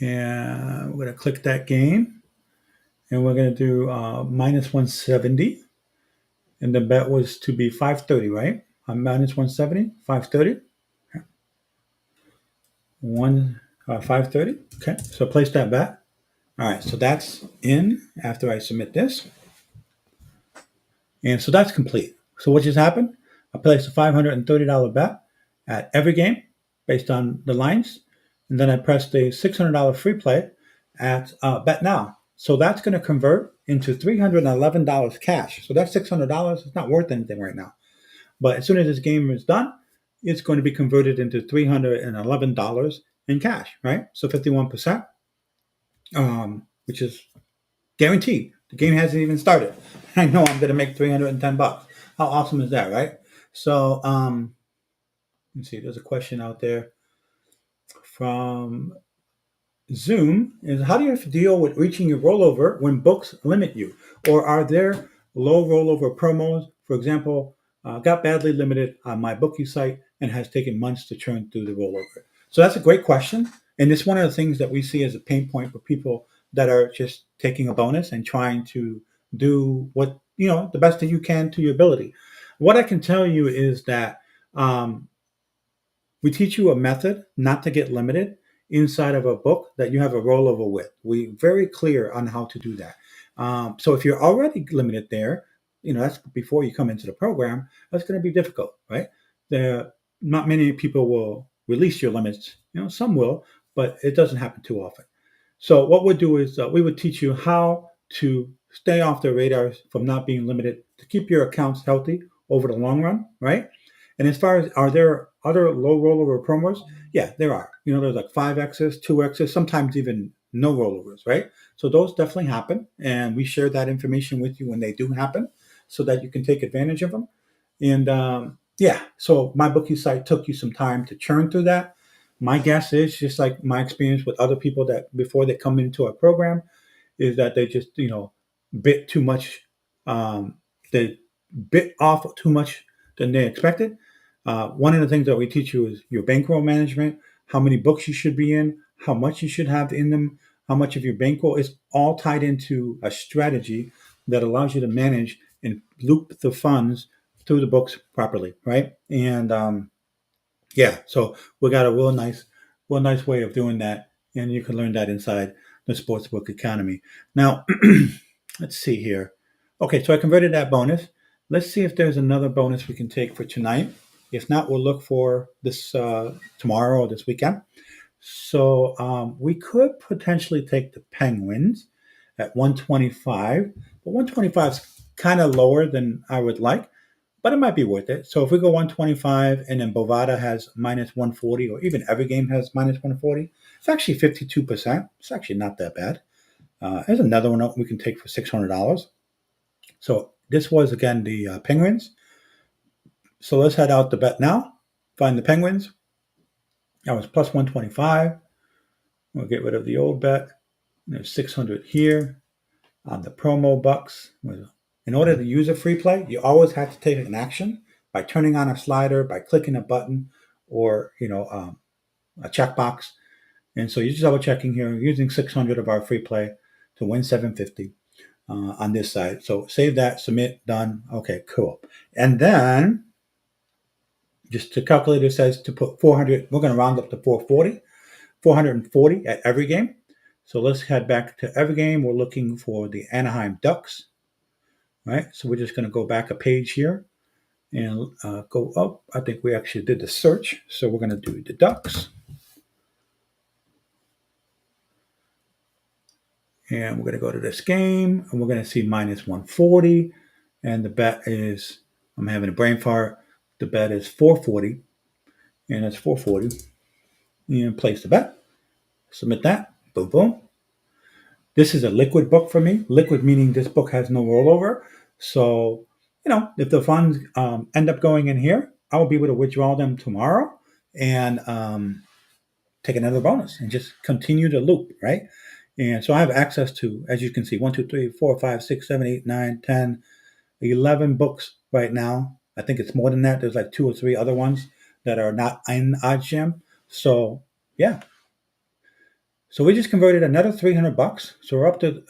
And we're going to click that game. And we're going to do minus 170. And the bet was to be 530, right? Minus 170, 530. 530. Okay, so place that bet. All right, so that's in after I submit this. And so that's complete. So what just happened? I placed a $530 bet at every game based on the lines. And then I pressed a $600 free play at Bet Now. So that's going to convert into $311 cash. So that's $600. It's not worth anything right now. But as soon as this game is done, it's going to be converted into $311 in cash, right? So 51%, which is guaranteed. The game hasn't even started. I know I'm going to make $310. How awesome is that, right? So, let's see. There's a question out there from Zoom. Is how do you deal with reaching your rollover when books limit you, or are there low rollover promos? For example, got badly limited on my bookie site and has taken months to churn through the rollover. So that's a great question, and it's one of the things that we see as a pain point for people that are just taking a bonus and trying to do what the best that you can to your ability. What I can tell you is that we teach you a method not to get limited inside of a book that you have a rollover with. We're very clear on how to do that. So if you're already limited there, that's before you come into the program, that's going to be difficult, right? Not many people will release your limits. Some will, but it doesn't happen too often. So what we'll do is we would teach you how to stay off the radar from not being limited to keep your accounts healthy over the long run, right? And as far as are there other low rollover promos? Yeah, there are. There's like 5Xs, 2Xs, sometimes even no rollovers, right? So those definitely happen. And we share that information with you when they do happen so that you can take advantage of them. And yeah, so my bookie site took you some time to churn through that. My guess is just like my experience with other people that before they come into our program is that they just bit too much. They bit off too much than they expected. One of the things that we teach you is your bankroll management, how many books you should be in, how much you should have in them, how much of your bankroll is all tied into a strategy that allows you to manage and loop the funds through the books properly, right? And yeah, so we got a real nice way of doing that, and you can learn that inside the Sportsbook Academy. Now, let's see here. Okay, so I converted that bonus. Let's see if there's another bonus we can take for tonight. If not, we'll look for this tomorrow or this weekend. So we could potentially take the Penguins at 125, but 125 is kind of lower than I would like, but it might be worth it. So if we go 125 and then Bovada has minus 140, or even every game has minus 140, it's actually 52%. It's actually not that bad. There's another one we can take for $600. So this was, again, the Penguins. So let's head out to bet now. Find the Penguins. That was plus 125. We'll get rid of the old bet. There's 600 here on the promo bucks. In order to use a free play, you always have to take an action by turning on a slider, by clicking a button, or a checkbox. And so you're just double checking here, using 600 of our free play to win 750 on this side. So save that, submit, done. Okay, cool. And then just the calculator says to put 400. We're going to round up to 440 at every game. So let's head back to every game. We're looking for the Anaheim Ducks. Right, so we're just going to go back a page here and go up. I think we actually did the search. So we're going to do the Ducks. And we're going to go to this game, and we're going to see minus 140. And the bet is, I'm having a brain fart. The bet is 440. And it's 440. And place the bet. Submit that. Boom, boom. This is a liquid book for me. Liquid meaning this book has no rollover. So, if the funds end up going in here, I will be able to withdraw them tomorrow and take another bonus and just continue to loop, right? And so I have access to, as you can see, 1, 2, 3, 4, 5, 6, 7, 8, 9, 10, 11 books right now. I think it's more than that. There's like 2 or 3 other ones that are not in OddsJam. So, yeah. So we just converted another $300. So we're up to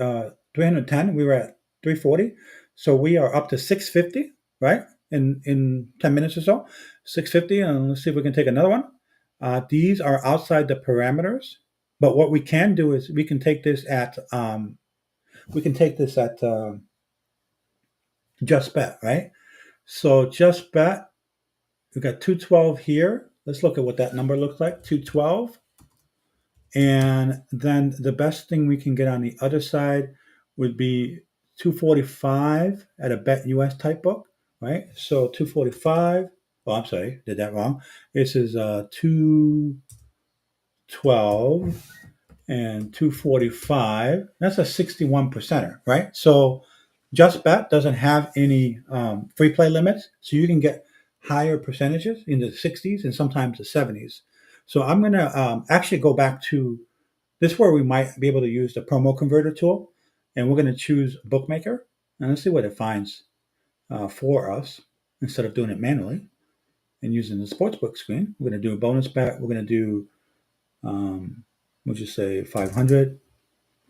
310. We were at 340. So we are up to 650, right? In 10 minutes or so. 650, and let's see if we can take another one. These are outside the parameters, but what we can do is we can take this at just bet, right? So just bet. We got 212 here. Let's look at what that number looks like. 212. And then the best thing we can get on the other side would be 245 at a Bet US type book, right? So 245. Oh, I'm sorry, did that wrong. This is 212 and 245. That's a 61 percenter, right? So Just Bet doesn't have any free play limits, so you can get higher percentages in the 60s and sometimes the 70s. So I'm going to actually go back to this where we might be able to use the promo converter tool, and we're going to choose bookmaker, and let's see what it finds for us instead of doing it manually and using the sportsbook screen. We're going to do a bonus bet. We're going to do, we'll just say 500,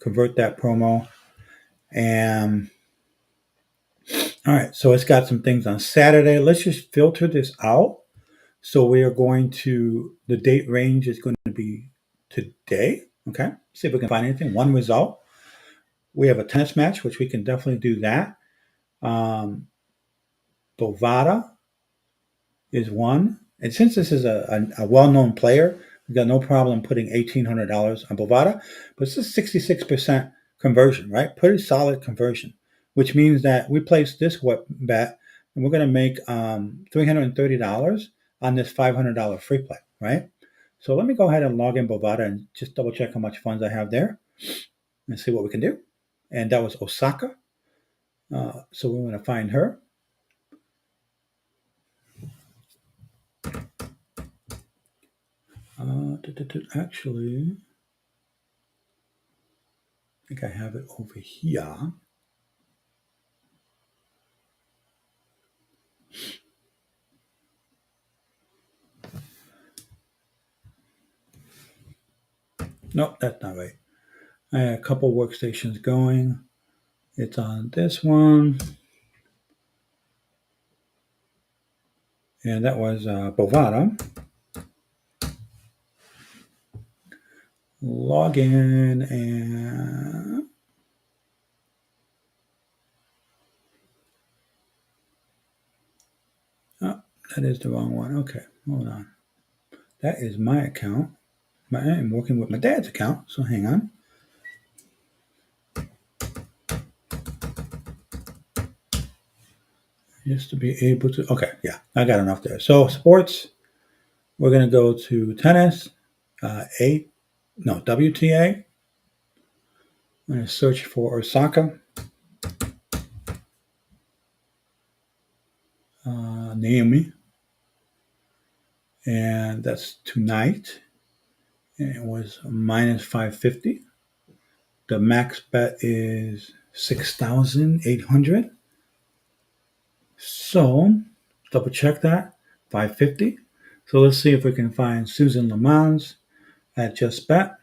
convert that promo, and all right, so it's got some things on Saturday. Let's just filter this out. So we are going to, the date range is going to be today. Okay, see if we can find anything. One result. We have a tennis match, which we can definitely do that. Bovada is one. And since this is a well-known player, We got no problem putting $1,800 on Bovada, but it's a 66% conversion, right? Pretty solid conversion, which means that we placed this bet and we're going to make $330 on this $500 free play, right? So let me go ahead and log in Bovada and just double check how much funds I have there and see what we can do. And that was Osaka. So we want to find her. Actually, I think I have it over here. Nope, that's not right. I had a couple workstations going. It's on this one. And that was Bovada. Log in and oh, that is the wrong one. Okay, hold on. That is my account. I am working with my dad's account, so hang on. Just to be able to, okay, yeah, I got enough there. So sports, we're going to go to tennis, WTA. I'm going to search for Osaka. Naomi. And that's tonight. And it was minus 550. The max bet is 6,800. So double check that. 550. So let's see if we can find Susan Lemans at Just Bet.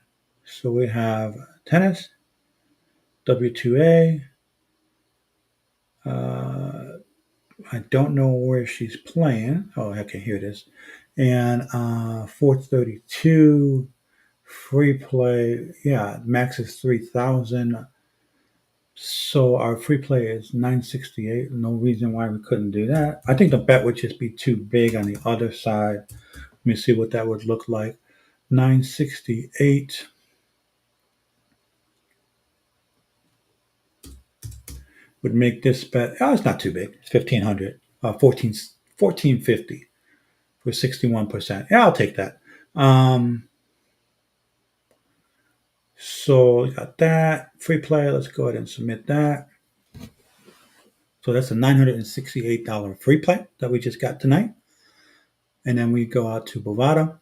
So we have tennis, W2A. I don't know where she's playing. Oh, okay, here it is. And 432 free play. Yeah, max is 3,000. So our free play is 968. No reason why we couldn't do that. I think the bet would just be too big on the other side. Let me see what that would look like. 968 would make this bet. Oh, it's not too big. It's 1,500. 1450 for 61%. Yeah, I'll take that. So we got that free play. Let's go ahead and submit that. So that's a $968 free play that we just got tonight. And then we go out to Bovada.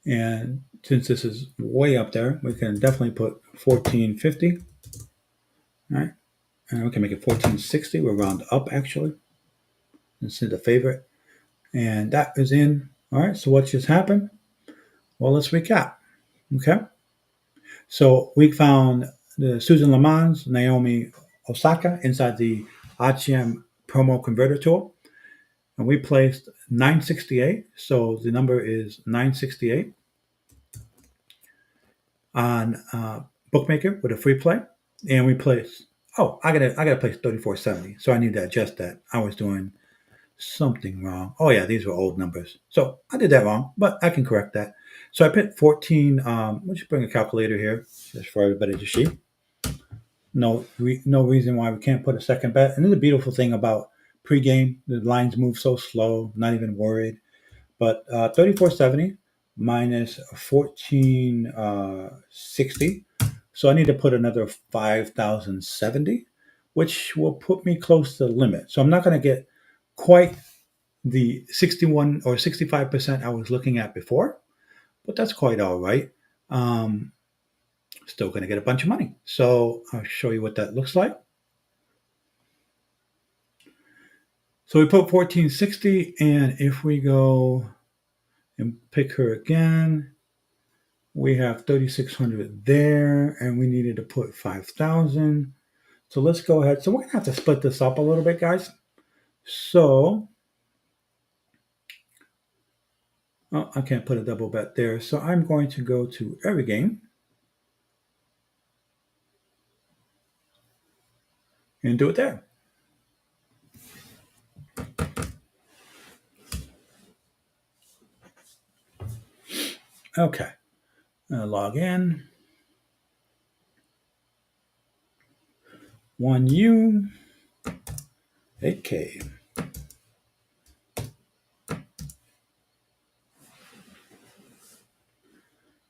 And since this is way up there, we can definitely put 1450. All right. And we can make it 1460. We'll round up actually. This is the favorite. And that is in. All right. So what just happened? Well, let's recap. Okay. So we found the Susan Lemans, Naomi Osaka inside the RGM promo converter tool. And we placed 968. So the number is 968 on Bookmaker with a free play. And we placed, I gotta place 3470. So I need to adjust that. I was doing something wrong. Oh yeah, these were old numbers. So I did that wrong, but I can correct that. So I put 14, let's just bring a calculator here just for everybody to see. No reason why we can't put a second bet. And then the beautiful thing about pregame, the lines move so slow, not even worried. But 3470 minus 1460. So I need to put another 5,070, which will put me close to the limit. So I'm not going to get quite the 61 or 65% I was looking at before, but that's quite all right. Still going to get a bunch of money. So I'll show you what that looks like. So we put 1460, and if we go and pick her again, we have 3,600 there, and we needed to put 5,000. So let's go ahead. So we're going to have to split this up a little bit, guys. So, I can't put a double bet there. So I'm going to go to every game and do it there. Okay, log in. 1U, 8K.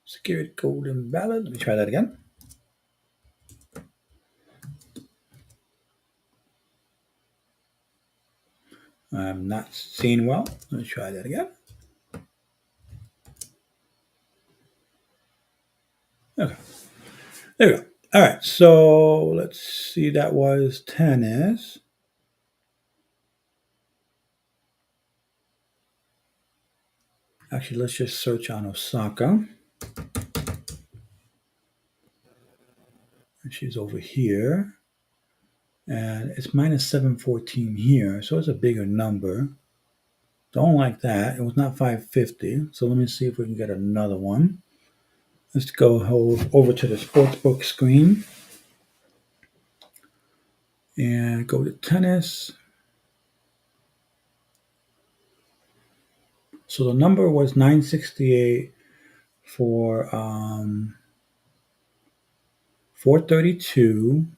Security code invalid. Let me try that again. I'm not seeing well. Let me try that again. Okay, there we go. All right, so let's see. That was tennis. Actually, let's just search on Osaka. She's over here. And it's minus 714 here, so it's a bigger number. Don't like that. It was not 550. So let me see if we can get another one. Let's go over to the sportsbook screen and go to tennis. So the number was 968 for 432.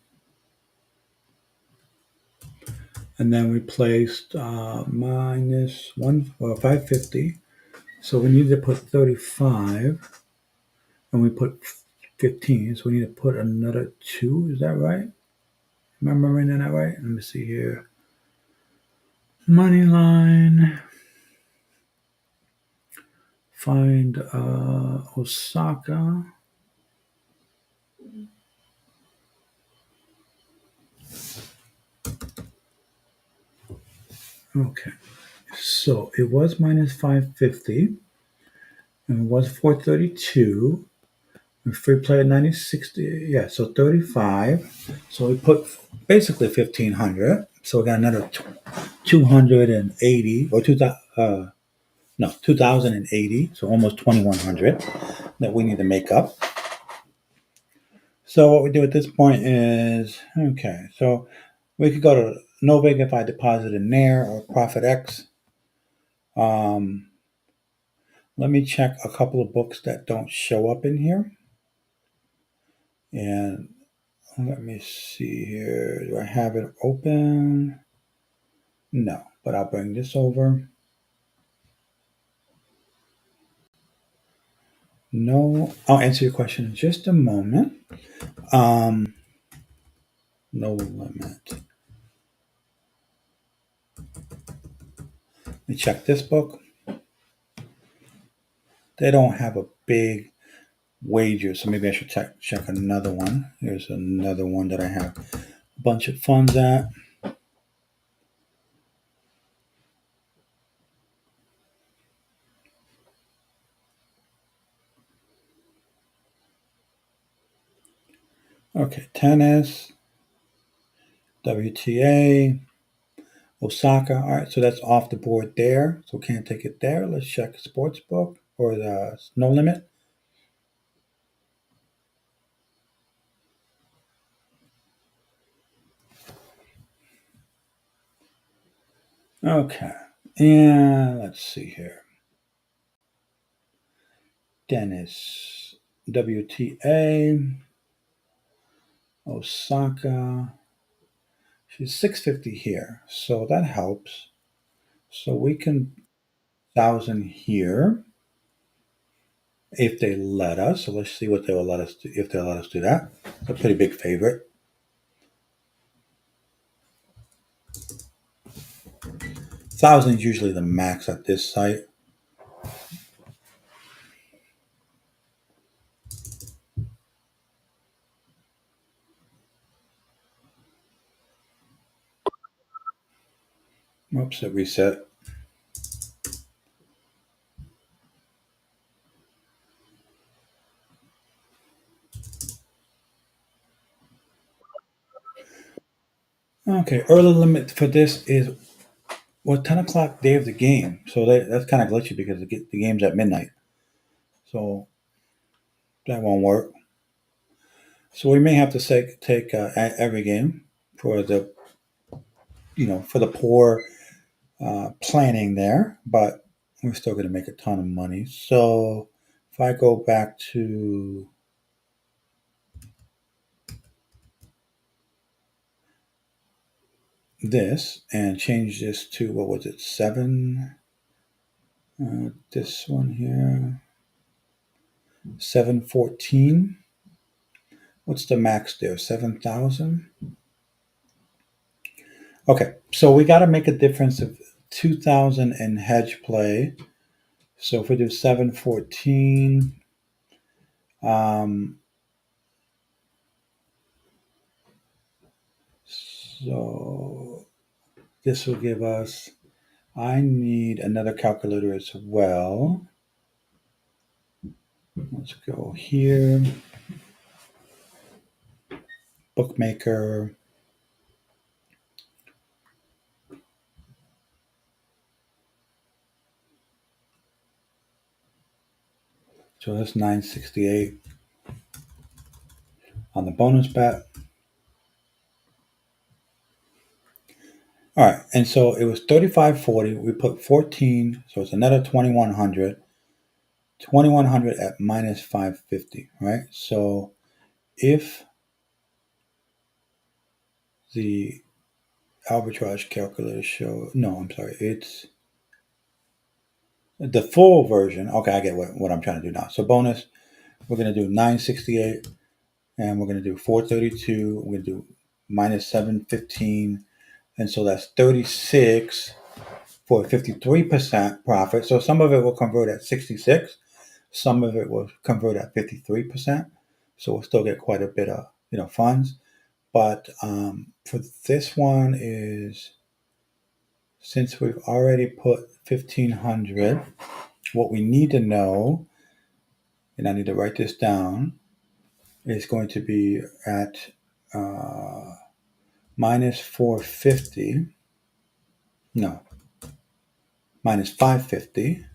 And then we placed minus 550. So we need to put 35. And we put 15. So we need to put another 2. Is that right? Am I remembering that right? Let me see here. Money line. Find Osaka. Okay. So it was minus 550. And it was 432. And free play at 9060. Yeah, so 35. So we put basically 1500. So we got another 280 or 2000. No, 2080. So almost 2100 that we need to make up. So what we do at this point is, okay, so we could go to Novig if I deposit in there or Profit X. Um, Let me check a couple of books that don't show up in here. And let me see here. Do I have it open? No, but I'll bring this over. No, I'll answer your question in just a moment. No limit. Let me check this book. They don't have a big wager, so maybe I should check another one. Here's another one that I have a bunch of funds at. Okay, tennis, WTA, Osaka. All right, so that's off the board there. So can't take it there. Let's check Sportsbook or the No Limit. Okay, and let's see here. Dennis, WTA, Osaka. She's 650 here, so that helps. So we can 1,000 here if they let us. So let's see what they will let us do if they'll let us do that. It's a pretty big favorite. 1,000 is usually the max at this site. Oops, it reset. Okay, early limit for this is 10 o'clock day of the game. So that's kind of glitchy because the game's at midnight. So that won't work. So we may have to take every game for the for the poor planning there, but we're still going to make a ton of money. So If I go back to this and change this to, what was it, 7? This one here, 714. What's the max there? 7,000? Okay, so we got to make a difference of 2,000 in hedge play. So if we do 714, um, so this will give us, I need another calculator as well. Let's go here, bookmaker. So that's 968 on the bonus bet. All right, and so it was 3540. We put 14, so it's another 2100. 2100 at minus 550, right? So if the arbitrage calculator show, no, I'm sorry, it's the full version. Okay, I get what I'm trying to do now. So bonus, we're going to do 968, and we're going to do 432. We're going to do minus 715, and so that's 36 for a 53% profit. So some of it will convert at 66, some of it will convert at 53%. So we'll still get quite a bit of funds. But for this one is, since we've already put 1,500, what we need to know, and I need to write this down, is going to be at minus 450. No, minus 550.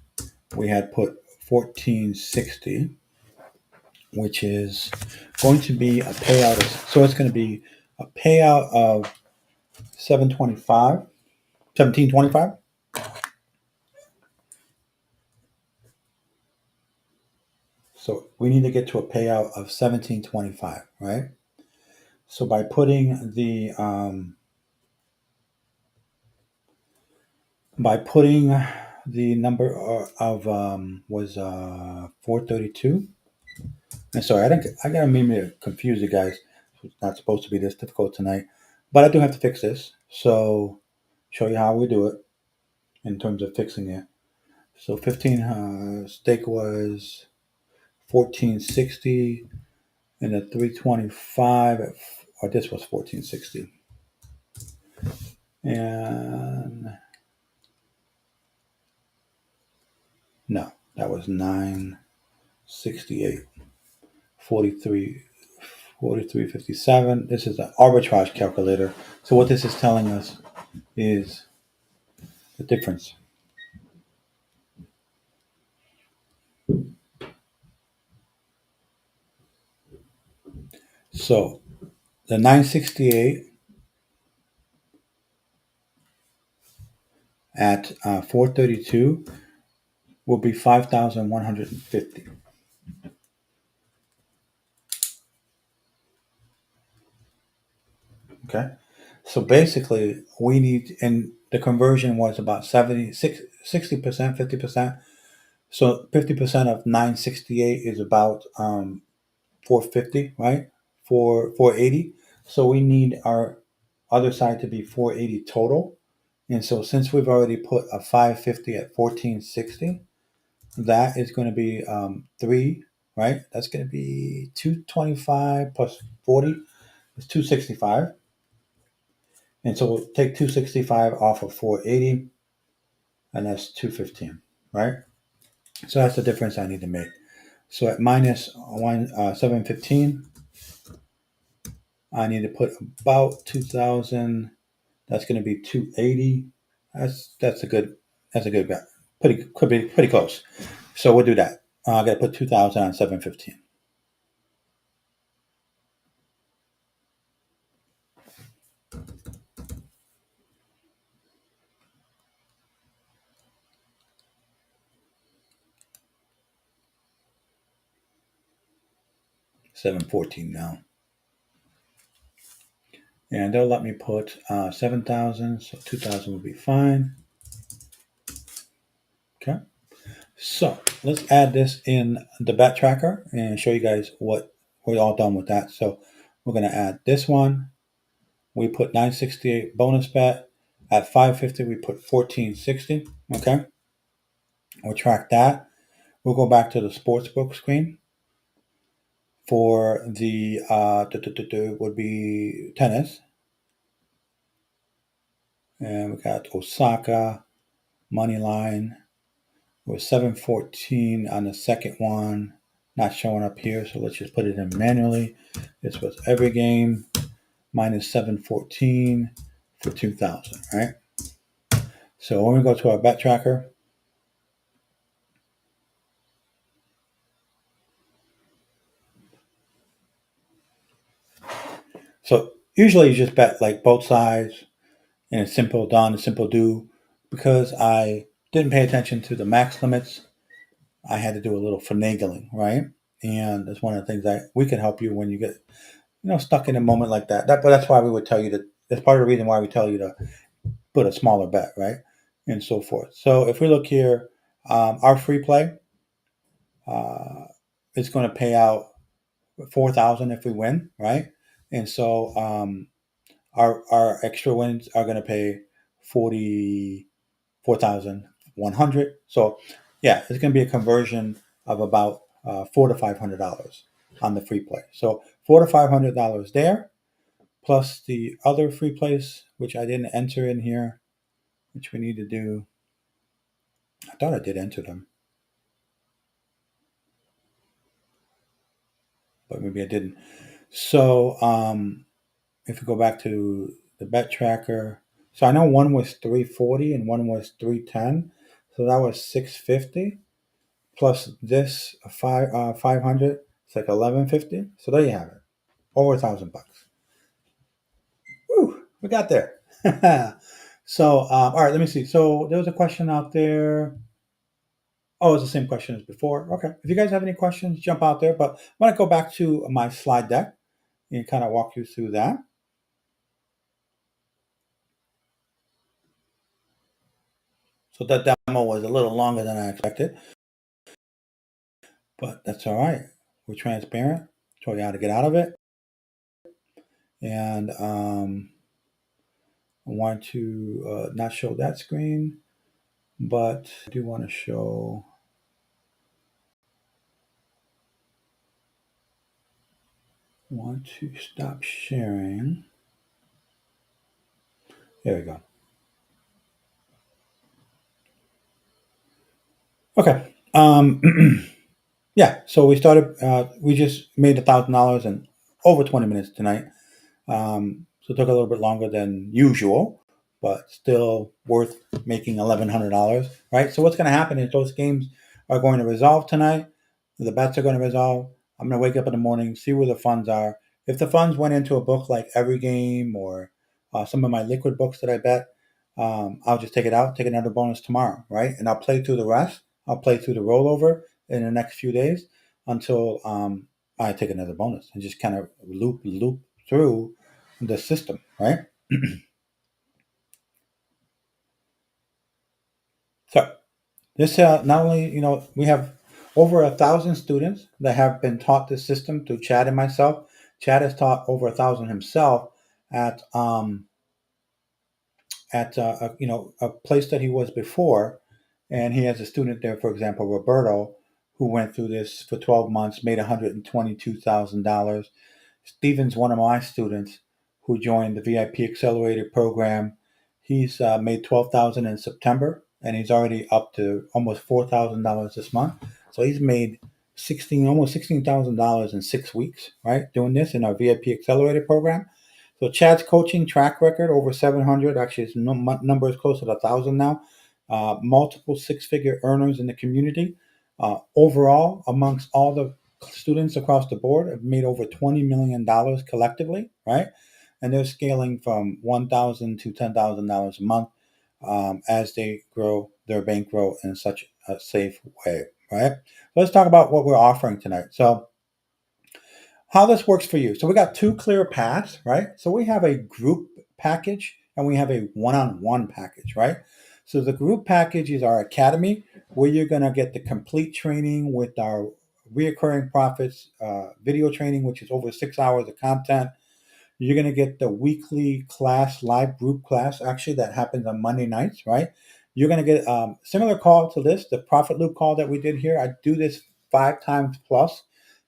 We had put 1460, which is going to be a payout of, so it's going to be a payout of 725, 1725. So we need to get to a payout of 1725, right? So by putting the number of was 432. And sorry, I gotta mean to confuse you guys. It's not supposed to be this difficult tonight, but I do have to fix this. So show you how we do it in terms of fixing it. So 15 stake was 1460, and the 325 or this was 1460, and no, that was 968, 43, 4357. This is an arbitrage calculator. So what this is telling us is the difference. So the 968 at 432 will be 5,150. Okay. So basically, we need, and the conversion was about 60%, 50%. So 50% of 968 is about 450, right? 480. So we need our other side to be 480 total. And so since we've already put a 550 at 1460, that is going to be 3, right? That's going to be 225 plus 40 is 265. And so we'll take 265 off of 480, and that's 215, right? So that's the difference I need to make. So at minus 715, I need to put about 2,000. That's going to be 280. That's a good bet. Could be pretty close. So we'll do that. I got to put 2,000 on 715. 714 now. And they'll let me put 7,000, so 2,000 will be fine. Okay. So let's add this in the bet tracker and show you guys what we're all done with that. So we're going to add this one. We put 968 bonus bet. At 550, we put 1460. Okay. We'll track that. We'll go back to the sportsbook screen. For the would be tennis. And we got Osaka, money line. It was 714 on the second one. Not showing up here, so let's just put it in manually. This was every game minus 714 for 2,000, right? So when we go to our bet tracker, so usually you just bet like both sides and it's simple done, a simple do. Because I didn't pay attention to the max limits, I had to do a little finagling, right? And that's one of the things that we can help you when you get, stuck in a moment like that. But that's why we would tell you to. That's part of the reason why we tell you to put a smaller bet, right, and so forth. So if we look here, our free play uh, is going to pay out 4,000 if we win, right? And so our extra wins are going to pay 44,100. So yeah, it's going to be a conversion of about $400 to $500 on the free play. So $400 to $500 there, plus the other free plays which I didn't enter in here, which we need to do. I thought I did enter them, but maybe I didn't. So if we go back to the bet tracker, so I know one was 340 and one was 310, so that was 650. Plus this 500, it's like 1150. So there you have it, over $1,000. Woo, we got there. So all right, let me see. So there was a question out there. Oh, it's the same question as before. Okay, if you guys have any questions, jump out there. But I want to go back to my slide deck and kind of walk you through that. So that demo was a little longer than I expected, but that's all right. We're transparent. Show you how to get out of it. And I want to not show that screen, but I do want to show. Want to stop sharing. There we go. Okay. Yeah. So we started. We just made $1,000 in over 20 minutes tonight. So it took a little bit longer than usual, but still worth making $1,100, right? So what's going to happen is those games are going to resolve tonight. The bets are going to resolve. I'm going to wake up in the morning, see where the funds are. If the funds went into a book like Every Game or some of my liquid books that I bet, I'll just take it out, take another bonus tomorrow, right? And I'll play through the rest. I'll play through the rollover in the next few days until I take another bonus and just kind of loop through the system, right? So this not only we have over 1,000 students that have been taught this system through Chad and myself. Chad has taught over 1,000 himself at a place that he was before, and he has a student there, for example, Roberto, who went through this for 12 months, made $122,000. Steven's one of my students who joined the VIP Accelerator program. He's made 12,000 in September, and he's already up to almost $4,000 this month. So he's made almost $16,000 in 6 weeks, right? Doing this in our VIP Accelerator program. So Chad's coaching track record over 700. Actually, his number is close to 1,000 now. Multiple six-figure earners in the community. Overall, amongst all the students across the board, have made over $20 million collectively, right? And they're scaling from $1,000 to $10,000 a month as they grow their bankroll in such a safe way, right? Let's talk about what we're offering tonight. So How this works for you. So we got two clear paths, right? So we have a group package and we have a one-on-one package, right? So the group package is our academy where you're going to get the complete training with our reoccurring profits video training, which is over 6 hours of content. You're going to get the weekly class, live group class, actually, that happens on Monday nights, right? You're going to get similar call to this, the profit loop call that we did here. I do this 5 times plus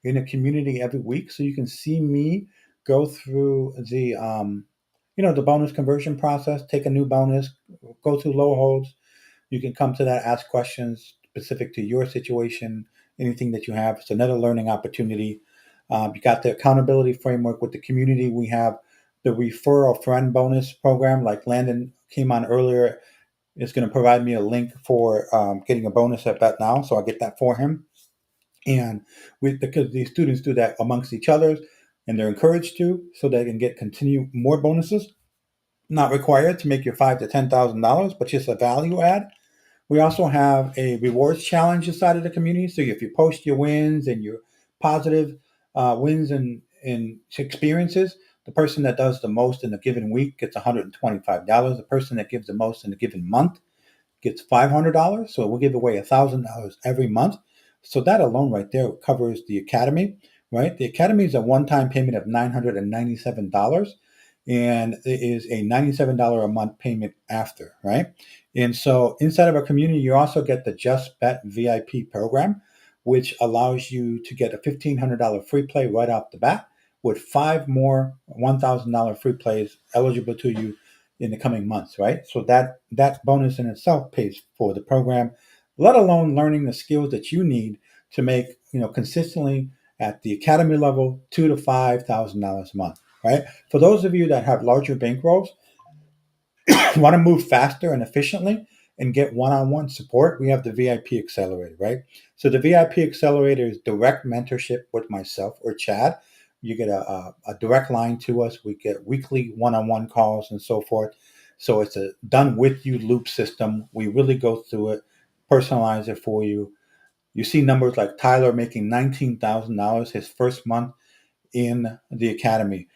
in a community every week. So you can see me go through the bonus conversion process, take a new bonus, go through low holds. You can come to that, ask questions specific to your situation, anything that you have. It's another learning opportunity. You got the accountability framework with the community. We have the referral friend bonus program, like Landon came on earlier. It's going to provide me a link for getting a bonus at Bet Now, so I'll get that for him. And because these students do that amongst each other, and they're encouraged to, so they can get continue more bonuses. Not required to make your $5,000 to $10,000, but just a value add. We also have a rewards challenge inside of the community. So if you post your wins and your positive wins and experiences, the person that does the most in a given week gets $125. The person that gives the most in a given month gets $500. So we'll give away $1,000 every month. So that alone right there covers the academy, right? The academy is a one-time payment of $997, and it is a $97 a month payment after, right? And so inside of our community, you also get the Just Bet VIP program, which allows you to get a $1,500 free play right off the bat, with five more $1,000 free plays eligible to you in the coming months, right? So that bonus in itself pays for the program, let alone learning the skills that you need to make, consistently at the academy level, $2,000 to $5,000 a month, right? For those of you that have larger bankrolls, want to move faster and efficiently and get one-on-one support, we have the VIP Accelerator, right? So the VIP Accelerator is direct mentorship with myself or Chad. You get a direct line to us. We get weekly one-on-one calls and so forth. So it's a done with you loop system. We really go through it, personalize it for you. You see numbers like Tyler making $19,000 his first month in the academy.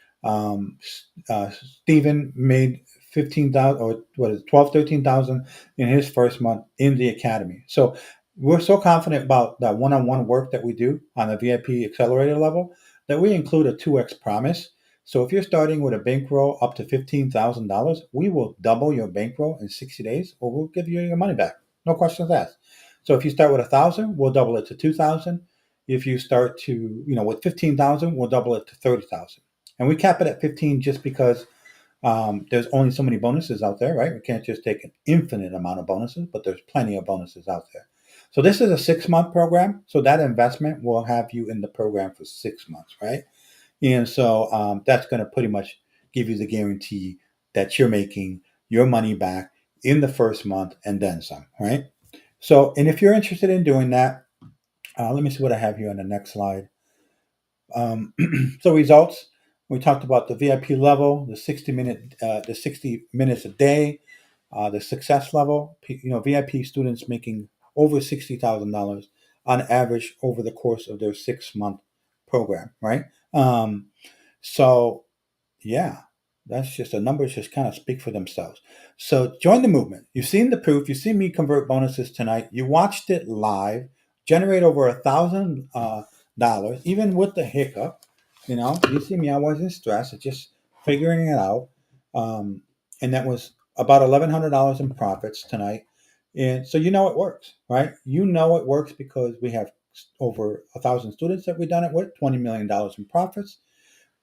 Stephen made 15,000, or what is it, 12, 13,000 in his first month in the academy. So we're so confident about that one-on-one work that we do on the VIP accelerator level that we include a 2x promise. So if you're starting with a bankroll up to $15,000, we will double your bankroll in 60 days, or we'll give you your money back. No questions asked. So if you start with 1,000, we'll double it to 2,000. If you start to, with 15,000, we'll double it to 30,000. And we cap it at 15 just because there's only so many bonuses out there, right? We can't just take an infinite amount of bonuses, but there's plenty of bonuses out there. So this is a 6-month program. So that investment will have you in the program for 6 months, right? And so that's going to pretty much give you the guarantee that you're making your money back in the first month and then some, right? So, and if you're interested in doing that, let me see what I have here on the next slide. So results, we talked about the VIP level, the 60 minutes a day, the success level. VIP students making over $60,000 on average over the course of their 6-month program, right? So yeah, that's just the numbers just kind of speak for themselves. So join the movement. You've seen the proof. You've seen me convert bonuses tonight. You watched it live, generate over $1,000, even with the hiccup. You see me. I wasn't stressed. It's just figuring it out. And that was about $1,100 in profits tonight. And so it works, right? It works because we have over 1,000 students that we've done it with, $20 million in profits.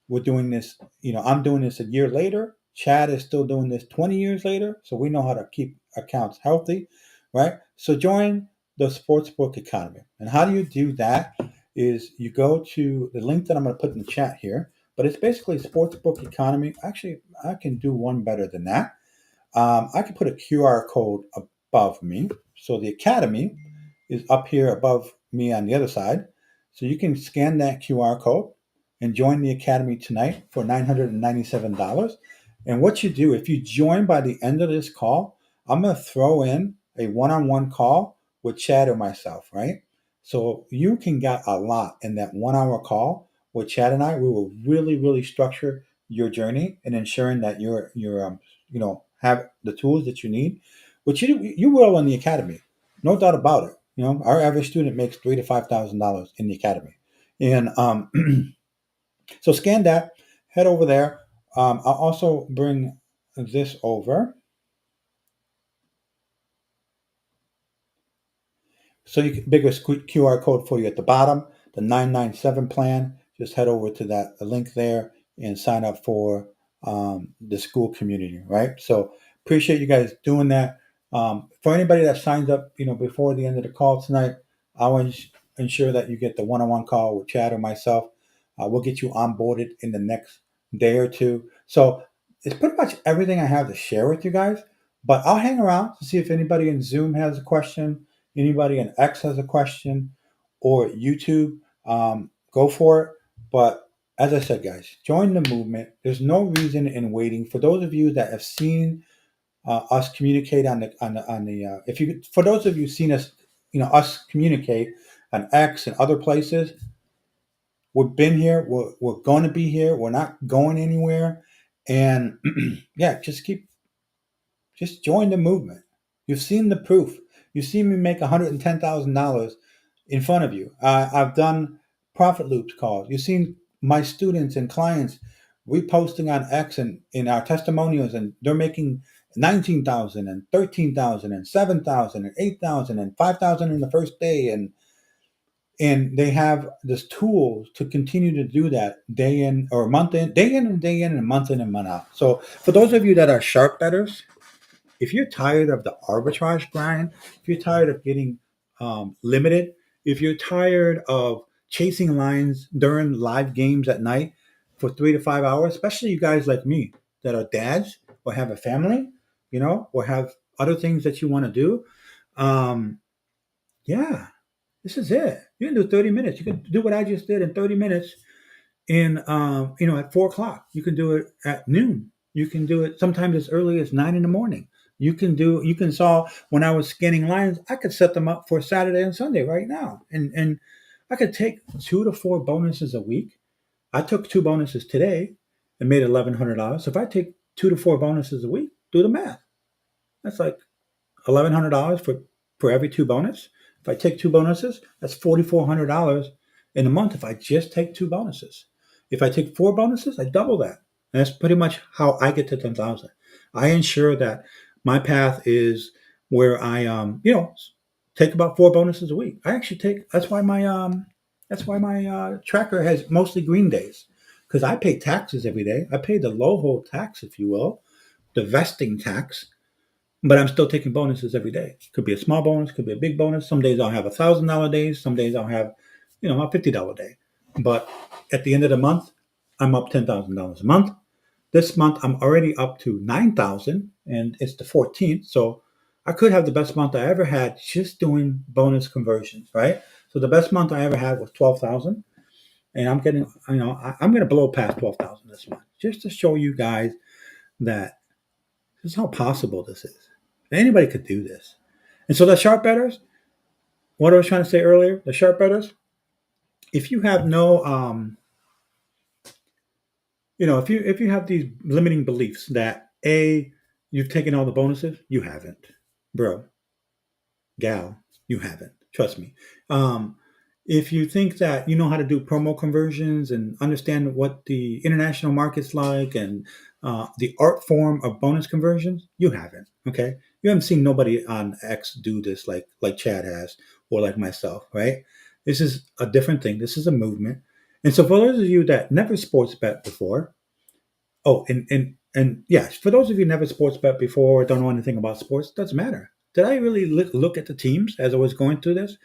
We're doing this, I'm doing this a year later. Chad is still doing this 20 years later. So we know how to keep accounts healthy, right? So join the Sportsbook economy. And how do you do that? Is you go to the link that I'm going to put in the chat here, but it's basically Sportsbook economy. Actually, I can do one better than that. I can put a QR code above me. So the academy is up here above me on the other side. So you can scan that QR code and join the academy tonight for $997. And what you do, if you join by the end of this call, I'm going to throw in a one-on-one call with Chad or myself, right? So you can get a lot in that 1 hour call with Chad and I, we will really, really structure your journey and ensuring that you're have the tools that you need, which you will in the academy, no doubt about it. Our average student makes $3,000 to $5,000 in the academy, and so scan that, head over there. I'll also bring this over. So you can bigger QR code for you at the bottom, the 997 plan. Just head over to that link there and sign up for the school community, right? So appreciate you guys doing that. For anybody that signs up, before the end of the call tonight, I will ensure that you get the one-on-one call with Chad or myself. We'll get you onboarded in the next day or two. So it's pretty much everything I have to share with you guys. But I'll hang around to see if anybody in Zoom has a question. Anybody in X has a question or YouTube, go for it. But as I said, guys, join the movement. There's no reason in waiting. For those of you that have seen us communicate if you for those of you seen us, us communicate on X and other places, we've been here. We're going to be here. We're not going anywhere. And yeah, just join the movement. You've seen the proof. You've seen me make $110,000 in front of you. I've done profit loops calls. You've seen my students and clients reposting on X and in our testimonials, and they're making 19,000 and 13,000 and 7,000 and 8,000 and 5,000 in the first day, and they have this tool to continue to do that day in or month in, day in and day in and month out. So for those of you that are sharp bettors, if you're tired of the arbitrage grind, if you're tired of getting limited, if you're tired of chasing lines during live games at night for 3 to 5 hours, especially you guys like me that are dads or have a family, or have other things that you want to do, yeah, this is it. You can do 30 minutes. You can do what I just did in 30 minutes at 4 o'clock. You can do it at noon. You can do it sometimes as early as 9 in the morning. You can saw when I was scanning lines, I could set them up for Saturday and Sunday right now. And I could take 2 to 4 bonuses a week. I took 2 bonuses today and made $1,100. So if I take 2 to 4 bonuses a week, do the math. That's like $1,100 for every 2 bonus. If I take 2 bonuses, that's $4,400 in a month if I just take 2 bonuses. If I take 4 bonuses, I double that. And that's pretty much how I get to 10,000. I ensure that my path is where I take about 4 bonuses a week. I actually take that's why my tracker has mostly green days, because I pay taxes every day. I pay the low hold tax, if you will, the vesting tax, but I'm still taking bonuses every day. Could be a small bonus, could be a big bonus. Some days I'll have $1,000 days. Some days I'll have, a $50 day. But at the end of the month, I'm up $10,000 a month. This month I'm already up to 9,000, and it's the 14th. So I could have the best month I ever had just doing bonus conversions, right? So the best month I ever had was 12,000, and I'm getting, I'm going to blow past 12,000 this month just to show you guys that this is how possible this is. Anybody could do this. And so the sharp bettors, what I was trying to say earlier, the sharp bettors, if you have no, if you have these limiting beliefs that you've taken all the bonuses, you haven't, bro, gal, you haven't. Trust me. If you think that you know how to do promo conversions and understand what the international market's like and the art form of bonus conversions, you haven't. Okay, you haven't seen nobody on X do this like Chad has or like myself, right? This is a different thing. This is a movement. And so for those of you that never sports bet before, oh, and yes, for those of you who never sports bet before, don't know anything about sports, doesn't matter. Did I really look at the teams as I was going through this?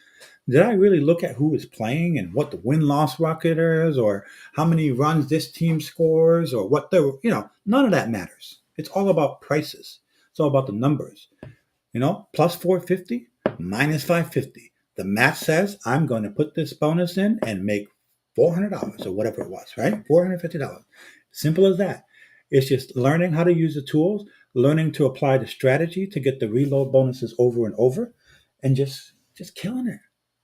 Did I really look at who is playing and what the win-loss record is, or how many runs this team scores, or what none of that matters. It's all about prices. It's all about the numbers. Plus 450, minus 550. The math says I'm going to put this bonus in and make $400 or whatever it was, right? $450. Simple as that. It's just learning how to use the tools, learning to apply the strategy to get the reload bonuses over and over, and just killing it.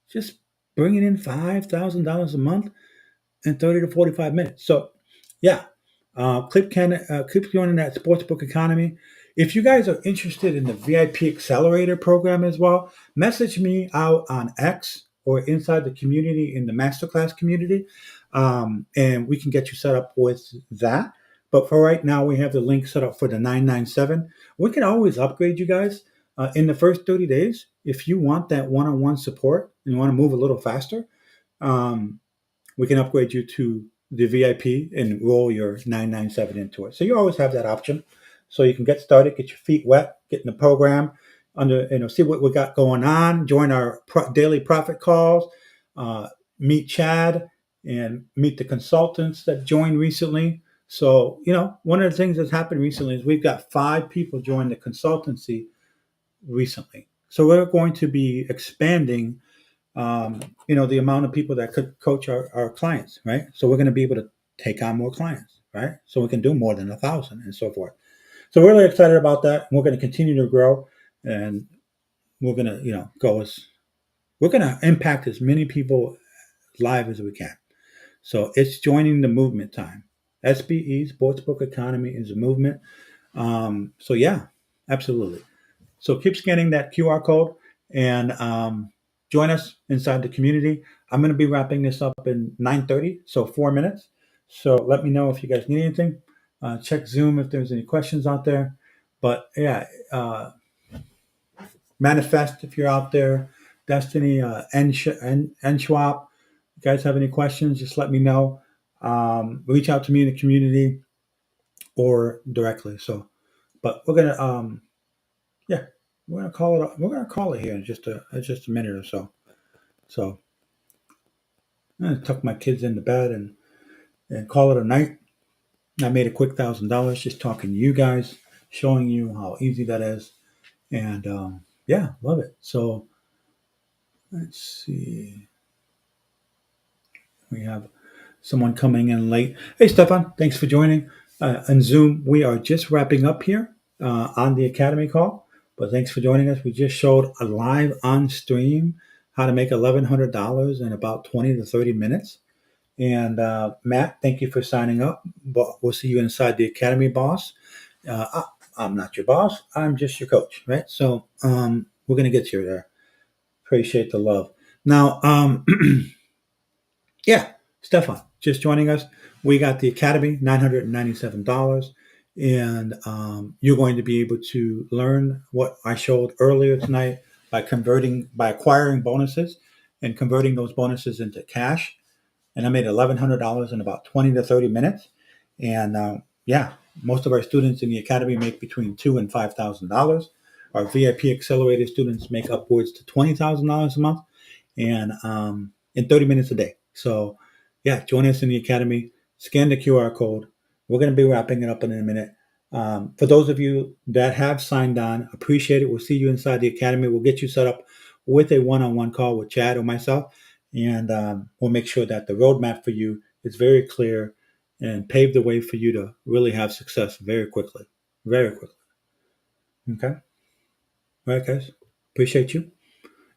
Just bringing in $5,000 a month in 30 to 45 minutes. So, yeah, keep joining that Sportsbook Economy. If you guys are interested in the VIP Accelerator program as well, message me out on X or inside the community in the masterclass community, and we can get you set up with that. But for right now, we have the link set up for the 997. We can always upgrade you guys in the first 30 days if you want that one-on-one support and you want to move a little faster. Um, we can upgrade you to the VIP and roll your 997 into it. So you always have that option. So you can get started, get your feet wet, get in the program, see what we got going on, join our daily profit calls, uh, meet Chad, and meet the consultants that joined recently. So, one of the things that's happened recently is we've got 5 people join the consultancy recently. So we're going to be expanding the amount of people that could coach our clients, right? So we're going to be able to take on more clients, right? So we can do more than 1,000 and so forth. So we're really excited about that. We're going to continue to grow, and we're going to, we're going to impact as many people live as we can. So it's joining the movement time. SBE, Sportsbook Economy, is a movement. So yeah, absolutely. So keep scanning that QR code and join us inside the community. I'm going to be wrapping this up in 9:30, so 4 minutes. So let me know if you guys need anything. Check Zoom if there's any questions out there. But yeah, manifest if you're out there. Destiny, N Schwab. If you guys have any questions, just let me know. Reach out to me in the community or directly. So, but we're gonna yeah, we're gonna call it. We're gonna call it here in just a minute or so. So I'm gonna tuck my kids into bed and call it a night. I made a quick $1,000 just talking to you guys, showing you how easy that is, and yeah, love it. So let's see. We have someone coming in late. Hey, Stefan, thanks for joining. On Zoom, we are just wrapping up here on the Academy call, but thanks for joining us. We just showed a live on stream how to make $1,100 in about 20 to 30 minutes. And Matt, thank you for signing up. But we'll see you inside the Academy, boss. I'm not your boss. I'm just your coach, right? So we're going to get you there. Appreciate the love. Now, yeah, Stefan, just joining us. We got the Academy, $997. And you're going to be able to learn what I showed earlier tonight by acquiring bonuses and converting those bonuses into cash. And I made $1,100 in about 20 to 30 minutes. And yeah, most of our students in the Academy make between $2,000 and $5,000. Our VIP Accelerator students make upwards to $20,000 a month, and in 30 minutes a day. So, yeah, join us in the Academy. Scan the QR code. We're going to be wrapping it up in a minute. For those of you that have signed on, appreciate it. We'll see you inside the Academy. We'll get you set up with a one-on-one call with Chad or myself, and we'll make sure that the roadmap for you is very clear and pave the way for you to really have success very quickly. Very quickly. Okay? All right, guys. Appreciate you.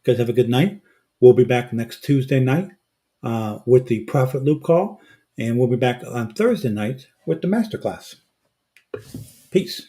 Guys, have a good night. We'll be back next Tuesday night with the Profit Loop call, and we'll be back on Thursday night with the Masterclass. Peace.